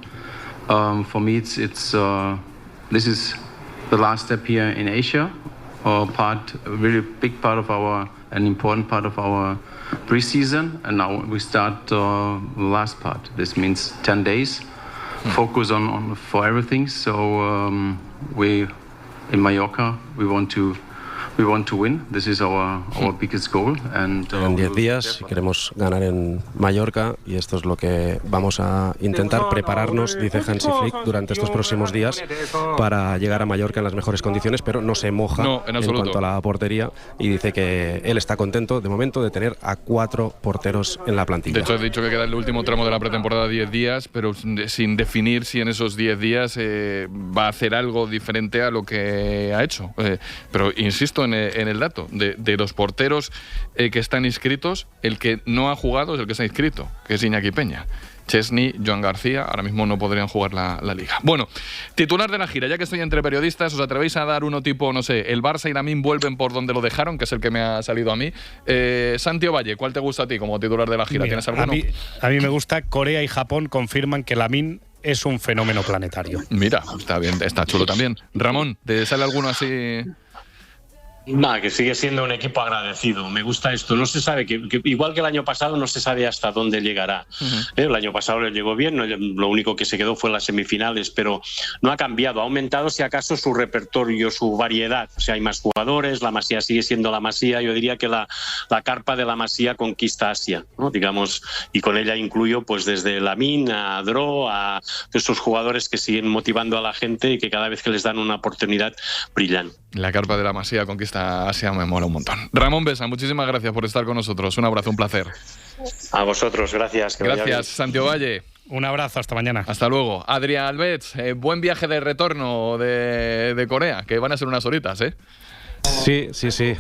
For me, it's this is the last step here in Asia, a really big part of an important part of our pre-season, and now we start the last part. This means 10 days, focus for everything. So we in Mallorca, we want to we want to win. This is our biggest goal. And en 10 días queremos ganar en Mallorca y esto es lo que vamos a intentar prepararnos, dice Hansi Flick, durante estos próximos días para llegar a Mallorca en las mejores condiciones, pero no se moja en cuanto a la portería y dice que él está contento de momento de tener a 4 porteros en la plantilla. De hecho, he dicho que queda el último tramo de la pretemporada 10 días, pero sin definir si en esos 10 días va a hacer algo diferente a lo que ha hecho. Pero insisto en el dato de los porteros que están inscritos, el que no ha jugado es el que se ha inscrito, que es Iñaki Peña. Chesney, Joan García, ahora mismo no podrían jugar la liga. Bueno, titular de la gira, ya que estoy entre periodistas, ¿os atrevéis a dar uno tipo, no sé, el Barça y Lamine vuelven por donde lo dejaron, que es el que me ha salido a mí? Santi Ovalle, ¿cuál te gusta a ti como titular de la gira? Mira, ¿Tienes alguno? A mí me gusta. Corea y Japón confirman que Lamine es un fenómeno planetario. Mira, está bien, está chulo también. Ramón, ¿te sale alguno así? Nada, que sigue siendo un equipo agradecido. Me gusta esto. No se sabe, que igual que el año pasado, no se sabe hasta dónde llegará. El año pasado le llegó bien, lo único que se quedó fue las semifinales, pero no ha cambiado. Ha aumentado, si acaso, su repertorio, su variedad. O sea, hay más jugadores, la Masía sigue siendo la Masía. Yo diría que la carpa de la Masía conquista Asia, ¿no? Digamos, y con ella incluyo pues desde Lamine a Dro, a estos jugadores que siguen motivando a la gente y que cada vez que les dan una oportunidad brillan. La carpa de la Masía conquista Asia, me mola un montón. Ramón Besa, muchísimas gracias por estar con nosotros. Un abrazo, un placer. A vosotros, gracias. Gracias, Santi Ovalle. Un abrazo, hasta mañana. Hasta luego. Adrià Albets, buen viaje de retorno de Corea, que van a ser unas horitas, ¿eh? Sí.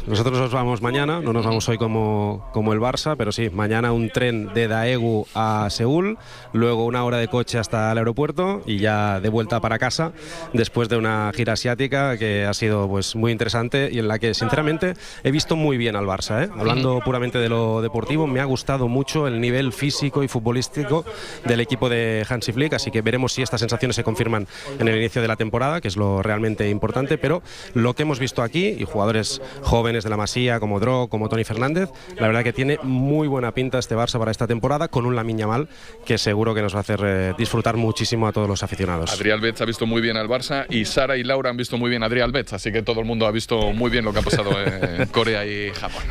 Nosotros nos vamos mañana, no nos vamos hoy como el Barça, pero sí, mañana un tren de Daegu a Seúl, luego 1 hora de coche hasta el aeropuerto y ya de vuelta para casa después de una gira asiática que ha sido pues muy interesante y en la que sinceramente he visto muy bien al Barça, ¿eh? Hablando puramente de lo deportivo, me ha gustado mucho el nivel físico y futbolístico del equipo de Hansi Flick, así que veremos si estas sensaciones se confirman en el inicio de la temporada, que es lo realmente importante, pero lo que hemos visto aquí, y jugadores jóvenes de la Masía como Dro, como Toni Fernández, la verdad que tiene muy buena pinta este Barça para esta temporada, con un Lamine Yamal que seguro que nos va a hacer disfrutar muchísimo a todos los aficionados. Adrià Albets ha visto muy bien al Barça y Sara y Laura han visto muy bien a Adrià Albets, así que todo el mundo ha visto muy bien lo que ha pasado en Corea y Japón.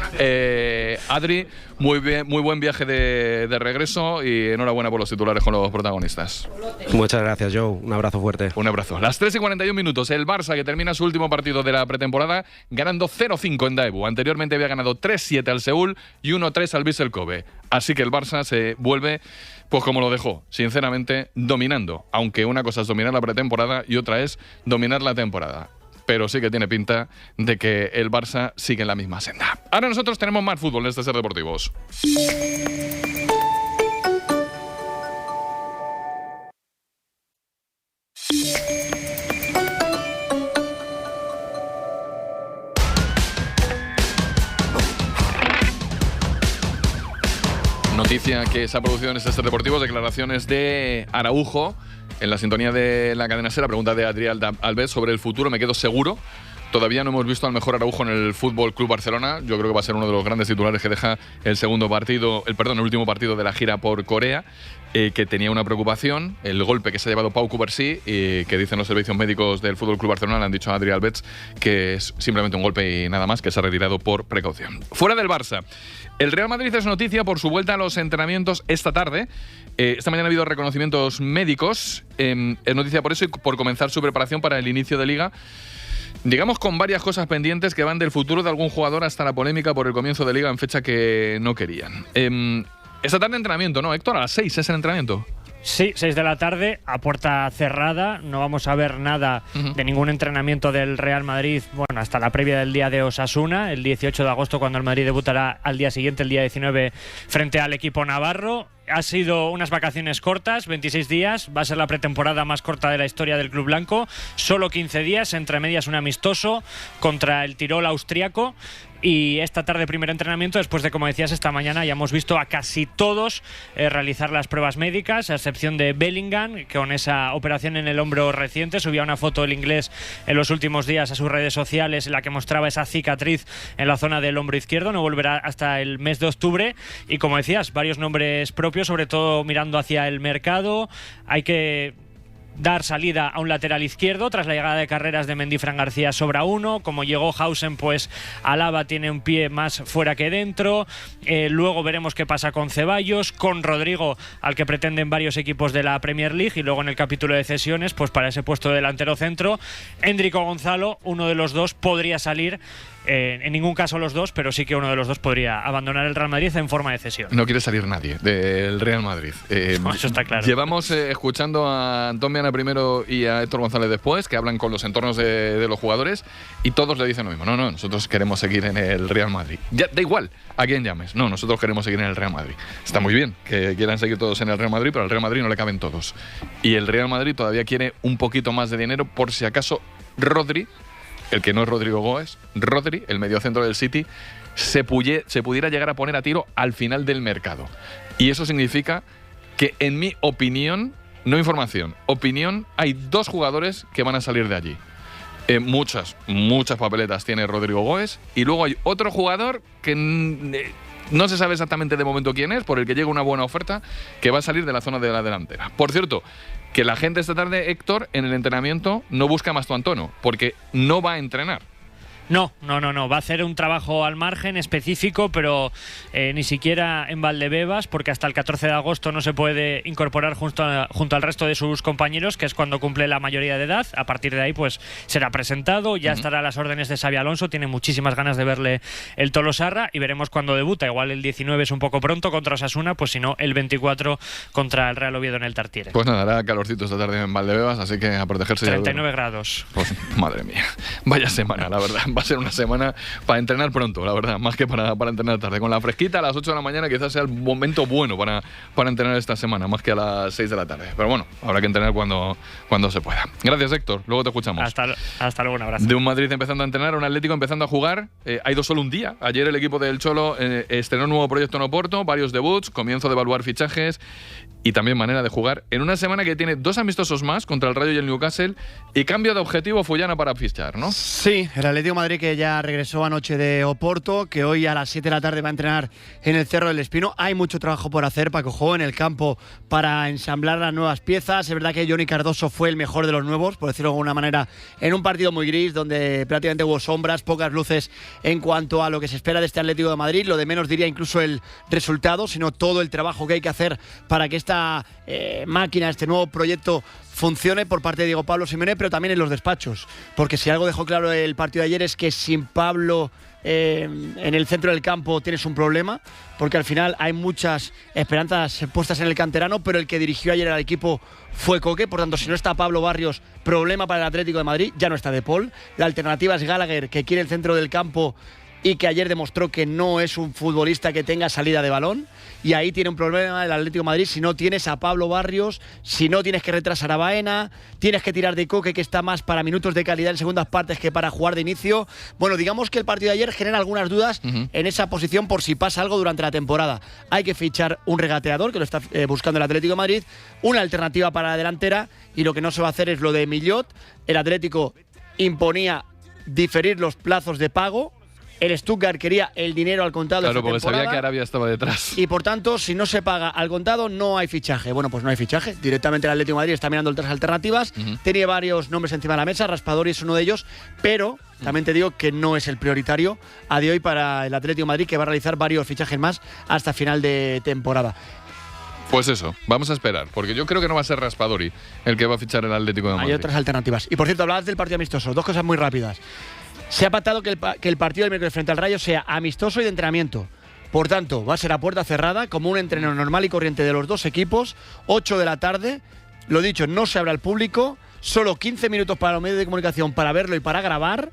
Adri, muy buen viaje de regreso y enhorabuena por los titulares con los protagonistas. Muchas gracias, Joe. Un abrazo fuerte. Un abrazo. Las 3:41, el Barça que termina su último partido de la pretemporada ganando 0-5 en Daegu. Anteriormente había ganado 3-7 al Seúl y 1-3 al Vissel Kobe. Así que el Barça se vuelve, pues como lo dejó, sinceramente, dominando. Aunque una cosa es dominar la pretemporada y otra es dominar la temporada. Pero sí que tiene pinta de que el Barça sigue en la misma senda. Ahora nosotros tenemos más fútbol en este Ser Deportivos. Noticia que se ha producido en este Ser Deportivos, declaraciones de Araujo en la sintonía de la cadena SER, pregunta de Adrià Albets sobre el futuro. Me quedo seguro. Todavía no hemos visto al mejor Araujo en el Fútbol Club Barcelona. Yo creo que va a ser uno de los grandes titulares que deja el último partido de la gira por Corea, que tenía una preocupación, el golpe que se ha llevado Pau Cubarsí, y que dicen los servicios médicos del Fútbol Club Barcelona, le han dicho a Adrià Albets que es simplemente un golpe y nada más, que se ha retirado por precaución. Fuera del Barça, el Real Madrid es noticia por su vuelta a los entrenamientos esta tarde. Esta mañana ha habido reconocimientos médicos, es noticia por eso y por comenzar su preparación para el inicio de Liga. Digamos con varias cosas pendientes que van del futuro de algún jugador hasta la polémica por el comienzo de Liga en fecha que no querían. Esta tarde entrenamiento, ¿no, Héctor? A las 6 es el entrenamiento. Sí, 6 de la tarde, a puerta cerrada. No vamos a ver nada de ningún entrenamiento del Real Madrid, bueno, hasta la previa del día de Osasuna, el 18 de agosto, cuando el Madrid debutará al día siguiente, el día 19, frente al equipo navarro. Ha sido unas vacaciones cortas, 26 días, va a ser la pretemporada más corta de la historia del Club Blanco, solo 15 días, entre medias un amistoso contra el Tirol austriaco. Y esta tarde primer entrenamiento, después de, como decías, esta mañana ya hemos visto a casi todos realizar las pruebas médicas, a excepción de Bellingham, que con esa operación en el hombro reciente subía una foto el inglés en los últimos días a sus redes sociales en la que mostraba esa cicatriz en la zona del hombro izquierdo. No volverá hasta el mes de octubre. Y como decías, varios nombres propios, sobre todo mirando hacia el mercado. Hay que dar salida a un lateral izquierdo tras la llegada de Carreras de Mendy. Fran García sobra uno. Como llegó Hausen, pues Alaba tiene un pie más fuera que dentro. Luego veremos qué pasa con Ceballos, con Rodrigo, al que pretenden varios equipos de la Premier League, y luego en el capítulo de cesiones, pues para ese puesto de delantero centro, Endrick o Gonzalo, uno de los dos podría salir. En ningún caso los dos, pero sí que uno de los dos podría abandonar el Real Madrid en forma de cesión. No quiere salir nadie del Real Madrid. Eso está claro. Llevamos escuchando a Antón Viana primero y a Héctor González después, que hablan con los entornos de los jugadores, y todos le dicen lo mismo. No, nosotros queremos seguir en el Real Madrid. Ya, da igual a quién llames. No, nosotros queremos seguir en el Real Madrid. Está muy bien que quieran seguir todos en el Real Madrid, pero al Real Madrid no le caben todos. Y el Real Madrid todavía quiere un poquito más de dinero por si acaso Rodri, el que no es Rodrigo Góes, Rodri, el mediocentro del City, se pudiera llegar a poner a tiro al final del mercado. Y eso significa que, en mi opinión, no información, opinión, hay 2 jugadores que van a salir de allí. Muchas papeletas tiene Rodrigo Góes, y luego hay otro jugador que no se sabe exactamente de momento quién es, por el que llega una buena oferta, que va a salir de la zona de la delantera. Por cierto, que la gente esta tarde, Héctor, en el entrenamiento no busca a Mastuantono, porque no va a entrenar. No. Va a hacer un trabajo al margen específico, pero ni siquiera en Valdebebas, porque hasta el 14 de agosto no se puede incorporar junto al resto de sus compañeros, que es cuando cumple la mayoría de edad. A partir de ahí, pues será presentado, ya estará a las órdenes de Xabi Alonso. Tiene muchísimas ganas de verle el Tolosarra, y veremos cuándo debuta. Igual el 19 es un poco pronto contra Osasuna, pues si no, el 24 contra el Real Oviedo en el Tartiere. Pues nada, hará calorcito esta tarde en Valdebebas, así que a protegerse. 39 grados. Pues madre mía, vaya semana, la verdad. Va a ser una semana para entrenar pronto, la verdad, más que para entrenar tarde. Con la fresquita a las 8 de la mañana quizás sea el momento bueno para entrenar esta semana, más que a las 6 de la tarde. Pero bueno, habrá que entrenar cuando se pueda. Gracias, Héctor. Luego te escuchamos. Hasta luego, un abrazo. De un Madrid empezando a entrenar, un Atlético empezando a jugar. Ha ido solo un día. Ayer el equipo del Cholo estrenó un nuevo proyecto en Oporto, varios debuts, comienzo de evaluar fichajes y también manera de jugar en una semana que tiene 2 amistosos más contra el Rayo y el Newcastle, y cambio de objetivo Fullana para fichar, ¿no? Sí, el Atlético de Madrid, que ya regresó anoche de Oporto, que hoy a las 7 de la tarde va a entrenar en el Cerro del Espino. Hay mucho trabajo por hacer, Paco Jo, en el campo para ensamblar las nuevas piezas. Es verdad que Johnny Cardoso fue el mejor de los nuevos, por decirlo de alguna manera, en un partido muy gris, donde prácticamente hubo sombras, pocas luces en cuanto a lo que se espera de este Atlético de Madrid. Lo de menos diría incluso el resultado, sino todo el trabajo que hay que hacer para que esta máquina, este nuevo proyecto funcione por parte de Diego Pablo Simeone, pero también en los despachos, porque si algo dejó claro el partido de ayer es que sin Pablo en el centro del campo tienes un problema, porque al final hay muchas esperanzas puestas en el canterano, pero el que dirigió ayer al equipo fue Coque. Por tanto, si no está Pablo Barrios, problema para el Atlético de Madrid. Ya no está De Paul, la alternativa es Gallagher, que quiere el centro del campo y que ayer demostró que no es un futbolista que tenga salida de balón, y ahí tiene un problema el Atlético de Madrid si no tienes a Pablo Barrios, si no tienes que retrasar a Baena, tienes que tirar de Coque, que está más para minutos de calidad en segundas partes que para jugar de inicio. Bueno, digamos que el partido de ayer genera algunas dudas en esa posición por si pasa algo durante la temporada. Hay que fichar un regateador, que lo está buscando el Atlético de Madrid, una alternativa para la delantera, y lo que no se va a hacer es lo de Millot. El Atlético imponía diferir los plazos de pago. El Stuttgart quería el dinero al contado. Claro, porque sabía que Arabia estaba detrás. Y por tanto, si no se paga al contado, no hay fichaje. Bueno, pues no hay fichaje. Directamente el Atlético de Madrid está mirando otras alternativas. Tenía varios nombres encima de la mesa. Raspadori es uno de ellos. Pero también te digo que no es el prioritario a día de hoy para el Atlético de Madrid, que va a realizar varios fichajes más hasta final de temporada. Pues eso, vamos a esperar, porque yo creo que no va a ser Raspadori el que va a fichar el Atlético de Madrid. Hay otras alternativas. Y por cierto, hablabas del partido amistoso. 2 cosas muy rápidas. Se ha pactado que el partido del miércoles frente al Rayo sea amistoso y de entrenamiento. Por tanto, va a ser a puerta cerrada, como un entreno normal y corriente de los dos equipos, 8 de la tarde. Lo dicho, no se abre al público, solo 15 minutos para los medios de comunicación para verlo y para grabar.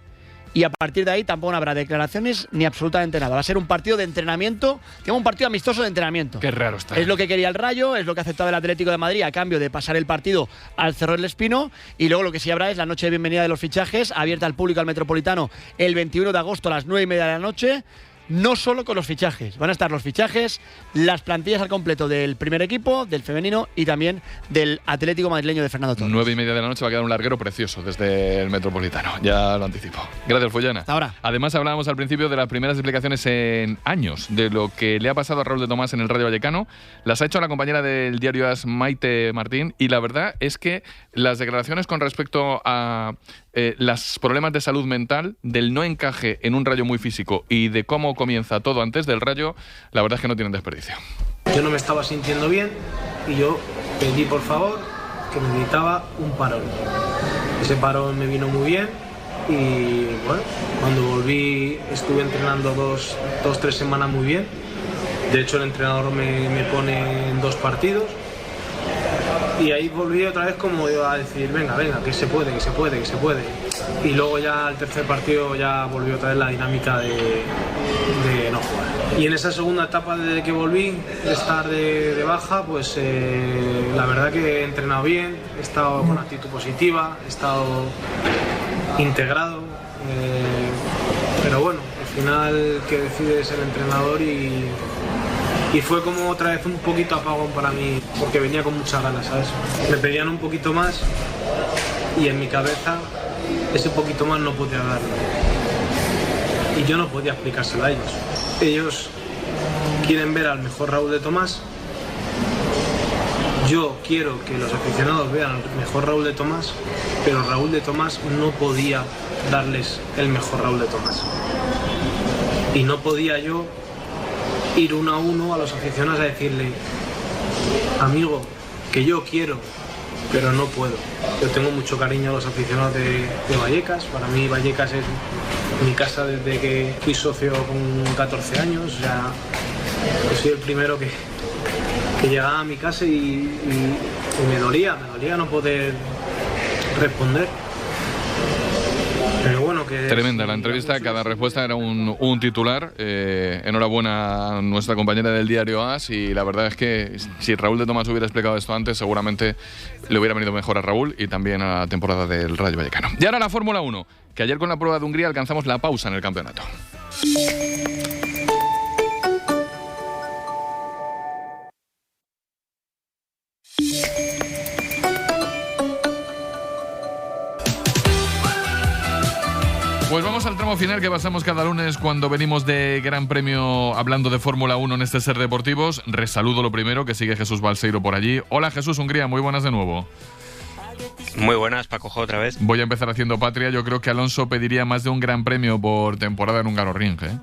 Y a partir de ahí tampoco habrá declaraciones ni absolutamente nada. Va a ser un partido de entrenamiento, un partido amistoso de entrenamiento. Qué raro está. Es lo que quería el Rayo, es lo que ha aceptado el Atlético de Madrid a cambio de pasar el partido al Cerro del Espino. Y luego lo que sí habrá es la noche de bienvenida de los fichajes, abierta al público al Metropolitano el 21 de agosto a las 9:30 de la noche. no solo con los fichajes. Van a estar los fichajes, las plantillas al completo del primer equipo, del femenino y también del Atlético madrileño de Fernando Torres. 9:30 de la noche va a quedar un larguero precioso desde el Metropolitano, ya lo anticipo. Gracias, Fullana. Hasta ahora. Además, hablábamos al principio de las primeras explicaciones en años de lo que le ha pasado a Raúl de Tomás en el Rayo Vallecano. Las ha hecho la compañera del diario AS, Maite Martín, y la verdad es que las declaraciones con respecto a los problemas de salud mental, del no encaje en un Rayo muy físico y de cómo comienza todo antes del Rayo, la verdad es que no tienen desperdicio. Yo no me estaba sintiendo bien y yo pedí por favor que necesitaba un parón. Ese parón me vino muy bien y bueno, cuando volví estuve entrenando 2-3 semanas muy bien. De hecho el entrenador me pone en 2 partidos y ahí volví otra vez como a decir venga, que se puede. Y luego ya al tercer partido ya volvió otra vez la dinámica de no jugar. Y en esa segunda etapa desde que volví, de estar de baja, pues la verdad que he entrenado bien, he estado con actitud positiva, he estado integrado, pero bueno, al final que decide es el entrenador y fue como otra vez un poquito apagón para mí, porque venía con muchas ganas, ¿sabes? Me pedían un poquito más y en mi cabeza ese poquito más no podía darlo. Y yo no podía explicárselo a ellos. Ellos quieren ver al mejor Raúl de Tomás. Yo quiero que los aficionados vean al mejor Raúl de Tomás, pero Raúl de Tomás no podía darles el mejor Raúl de Tomás. Y no podía yo ir 1 a 1 a los aficionados a decirle, amigo, que yo quiero, pero no puedo. Yo tengo mucho cariño a los aficionados de Vallecas. Para mí Vallecas es mi casa desde que fui socio con 14 años. O sea, yo soy el primero que llegaba a mi casa y me dolía no poder responder. Pero bueno, que tremenda la entrevista, cada respuesta era un titular. Enhorabuena a nuestra compañera del diario AS, y la verdad es que si Raúl de Tomás hubiera explicado esto antes, seguramente le hubiera venido mejor a Raúl y también a la temporada del Rayo Vallecano. Y ahora la Fórmula 1, que ayer con la prueba de Hungría alcanzamos la pausa en el campeonato. Pues vamos al tramo final que pasamos cada lunes cuando venimos de Gran Premio hablando de Fórmula 1 en este Ser Deportivos. Resaludo lo primero, que sigue Jesús Balseiro por allí. Hola Jesús, Hungría, muy buenas de nuevo. Muy buenas, Paco Jo, otra vez. Voy a empezar haciendo patria. Yo creo que Alonso pediría más de un Gran Premio por temporada en Hungaroring, ¿eh?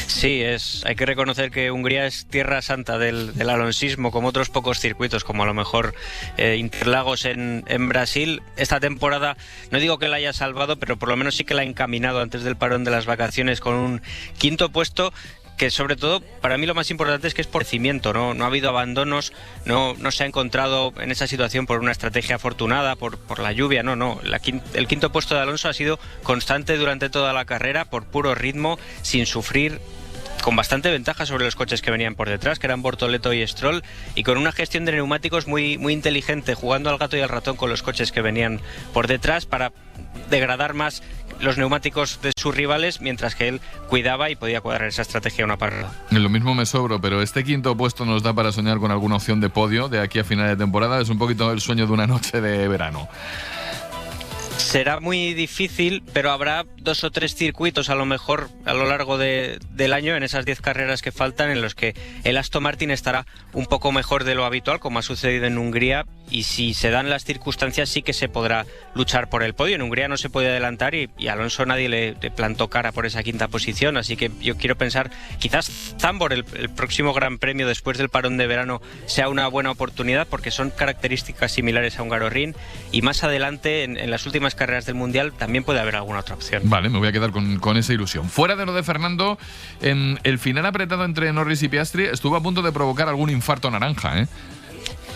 Sí, hay que reconocer que Hungría es tierra santa del alonsismo, como otros pocos circuitos, como a lo mejor Interlagos en Brasil. Esta temporada, no digo que la haya salvado, pero por lo menos sí que la ha encaminado antes del parón de las vacaciones con un 5º puesto, que sobre todo, para mí lo más importante es que es por cimiento, ¿no? No ha habido abandonos, no se ha encontrado en esa situación por una estrategia afortunada, por la lluvia, no. El 5º puesto de Alonso ha sido constante durante toda la carrera, por puro ritmo, sin sufrir, con bastante ventaja sobre los coches que venían por detrás, que eran Bortoleto y Stroll, y con una gestión de neumáticos muy inteligente, jugando al gato y al ratón con los coches que venían por detrás para degradar más los neumáticos de sus rivales, mientras que él cuidaba y podía cuadrar esa estrategia una parada. Lo mismo me sobro, pero este 5º puesto nos da para soñar con alguna opción de podio de aquí a final de temporada. Es un poquito el sueño de una noche de verano. Será muy difícil, pero habrá 2 o 3 circuitos a lo mejor a lo largo del año, en esas 10 carreras que faltan, en los que el Aston Martin estará un poco mejor de lo habitual, como ha sucedido en Hungría, y si se dan las circunstancias sí que se podrá luchar por el podio. En Hungría no se puede adelantar y a Alonso nadie le plantó cara por esa 5ª posición, así que yo quiero pensar, quizás Zandvoort, el próximo Gran Premio después del parón de verano, sea una buena oportunidad, porque son características similares a Hungaroring, y más adelante en las últimas carreras del Mundial también puede haber alguna otra opción. Vale, me voy a quedar con esa ilusión. Fuera de lo de Fernando, en el final apretado entre Norris y Piastri estuvo a punto de provocar algún infarto naranja, ¿eh?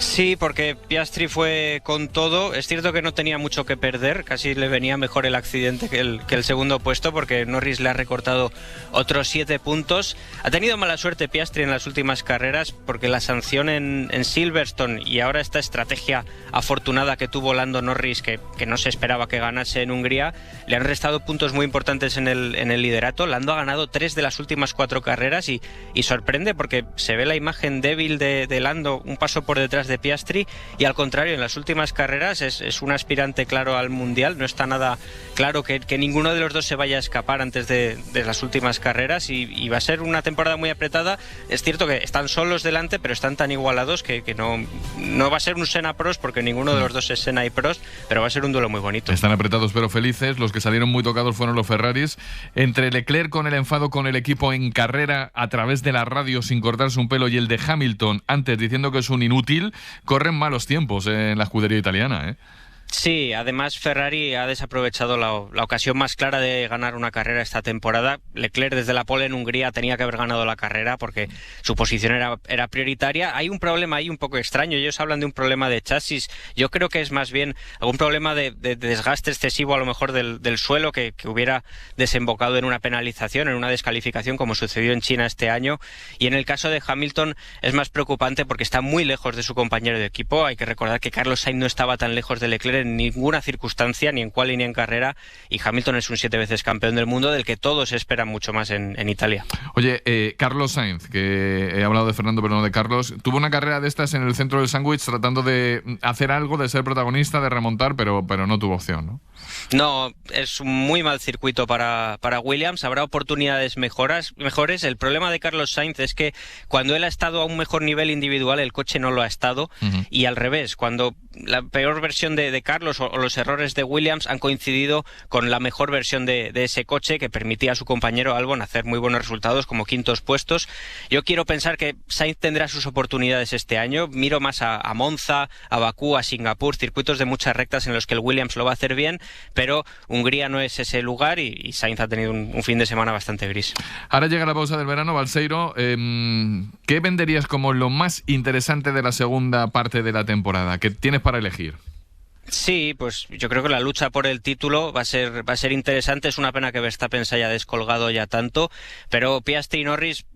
Sí, porque Piastri fue con todo. Es cierto que no tenía mucho que perder, casi le venía mejor el accidente que el segundo puesto, porque Norris le ha recortado otros 7 puntos. Ha tenido mala suerte Piastri en las últimas carreras, porque la sanción en Silverstone y ahora esta estrategia afortunada que tuvo Lando Norris, que no se esperaba que ganase en Hungría, le han restado puntos muy importantes en el liderato. Lando ha ganado 3 de las últimas 4 carreras y sorprende, porque se ve la imagen débil de Lando, un paso por detrás de Piastri, y al contrario, en las últimas carreras es un aspirante claro al Mundial. No está nada claro que ninguno de los dos se vaya a escapar antes de las últimas carreras, y va a ser una temporada muy apretada. Es cierto que están solos delante, pero están tan igualados que no va a ser un Senna-Prost, porque ninguno de los dos es Senna y Prost, pero va a ser un duelo muy bonito. Están apretados pero felices. Los que salieron muy tocados fueron los Ferraris. Entre Leclerc con el enfado con el equipo en carrera a través de la radio sin cortarse un pelo, y el de Hamilton antes diciendo que es un inútil, corren malos tiempos en la escudería italiana, ¿eh? Sí, además Ferrari ha desaprovechado la ocasión más clara de ganar una carrera esta temporada. Leclerc desde la pole en Hungría tenía que haber ganado la carrera porque su posición era prioritaria. Hay un problema ahí un poco extraño. Ellos hablan de un problema de chasis. Yo creo que es más bien algún problema de desgaste excesivo, a lo mejor del suelo, que hubiera desembocado en una penalización, en una descalificación, como sucedió en China este año. Y en el caso de Hamilton es más preocupante porque está muy lejos de su compañero de equipo. Hay que recordar que Carlos Sainz no estaba tan lejos de Leclerc en ninguna circunstancia, ni en quali ni en carrera, y Hamilton es un 7 veces campeón del mundo, del que todos esperan mucho más en Italia. Oye, Carlos Sainz, que he hablado de Fernando pero no de Carlos, tuvo una carrera de estas en el centro del sándwich tratando de hacer algo, de ser protagonista, de remontar, pero no tuvo opción, ¿no? No, es un muy mal circuito para Williams. Habrá oportunidades mejores. El problema de Carlos Sainz es que cuando él ha estado a un mejor nivel individual, el coche no lo ha estado, y al revés, cuando la peor versión de Carlos o los errores de Williams han coincidido con la mejor versión de ese coche, que permitía a su compañero Albon hacer muy buenos resultados como quintos puestos. Yo quiero pensar que Sainz tendrá sus oportunidades este año. Miro más a Monza, a Bakú, a Singapur, circuitos de muchas rectas en los que el Williams lo va a hacer bien, pero Hungría no es ese lugar, y Sainz ha tenido un fin de semana bastante gris. Ahora llega la pausa del verano, Balseiro. ¿Qué venderías como lo más interesante de la segunda parte de la temporada? ¿Qué tienes para elegir? Sí, pues yo creo que la lucha por el título va a ser interesante. Es una pena que Verstappen se haya descolgado ya tanto, pero Piastri y Norris,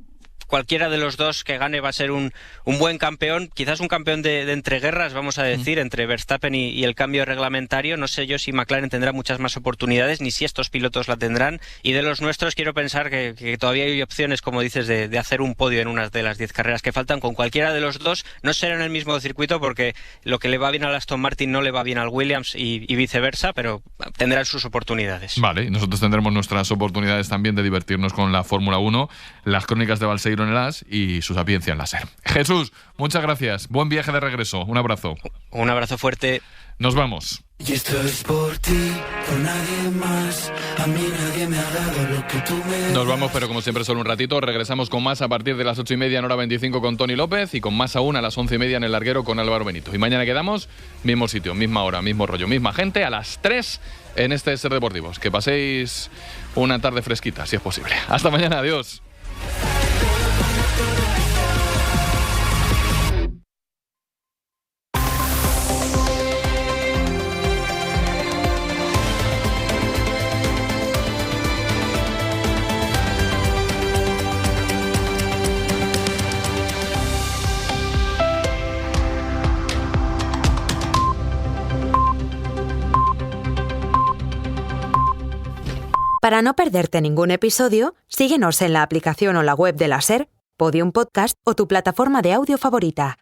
cualquiera de los dos que gane va a ser un buen campeón, quizás un campeón de entreguerras, vamos a decir, entre Verstappen y el cambio reglamentario. No sé yo si McLaren tendrá muchas más oportunidades, ni si estos pilotos la tendrán, y de los nuestros quiero pensar que todavía hay opciones, como dices, de hacer un podio en unas de las 10 carreras que faltan con cualquiera de los dos. No será en el mismo circuito, porque lo que le va bien al Aston Martin no le va bien al Williams y viceversa, pero tendrán sus oportunidades. Vale, y nosotros tendremos nuestras oportunidades también de divertirnos con la Fórmula 1, las crónicas de Balseiro en el AS y su sapiencia en láser. Jesús, muchas gracias. Buen viaje de regreso. Un abrazo. Un abrazo fuerte. Nos vamos. Y esto es por ti, por nadie más. A mí nadie me ha dado lo que tú me... Nos vamos, pero como siempre solo un ratito. Regresamos con más a partir de las 8:30 en hora 25 con Tony López, y con más aún a las 11:30 en el larguero con Álvaro Benito. Y mañana quedamos, mismo sitio, misma hora, mismo rollo, misma gente, a las 3 en este Ser Deportivos. Que paséis una tarde fresquita, si es posible. Hasta mañana, adiós. Para no perderte ningún episodio, síguenos en la aplicación o la web de la SER, Podium Podcast o tu plataforma de audio favorita.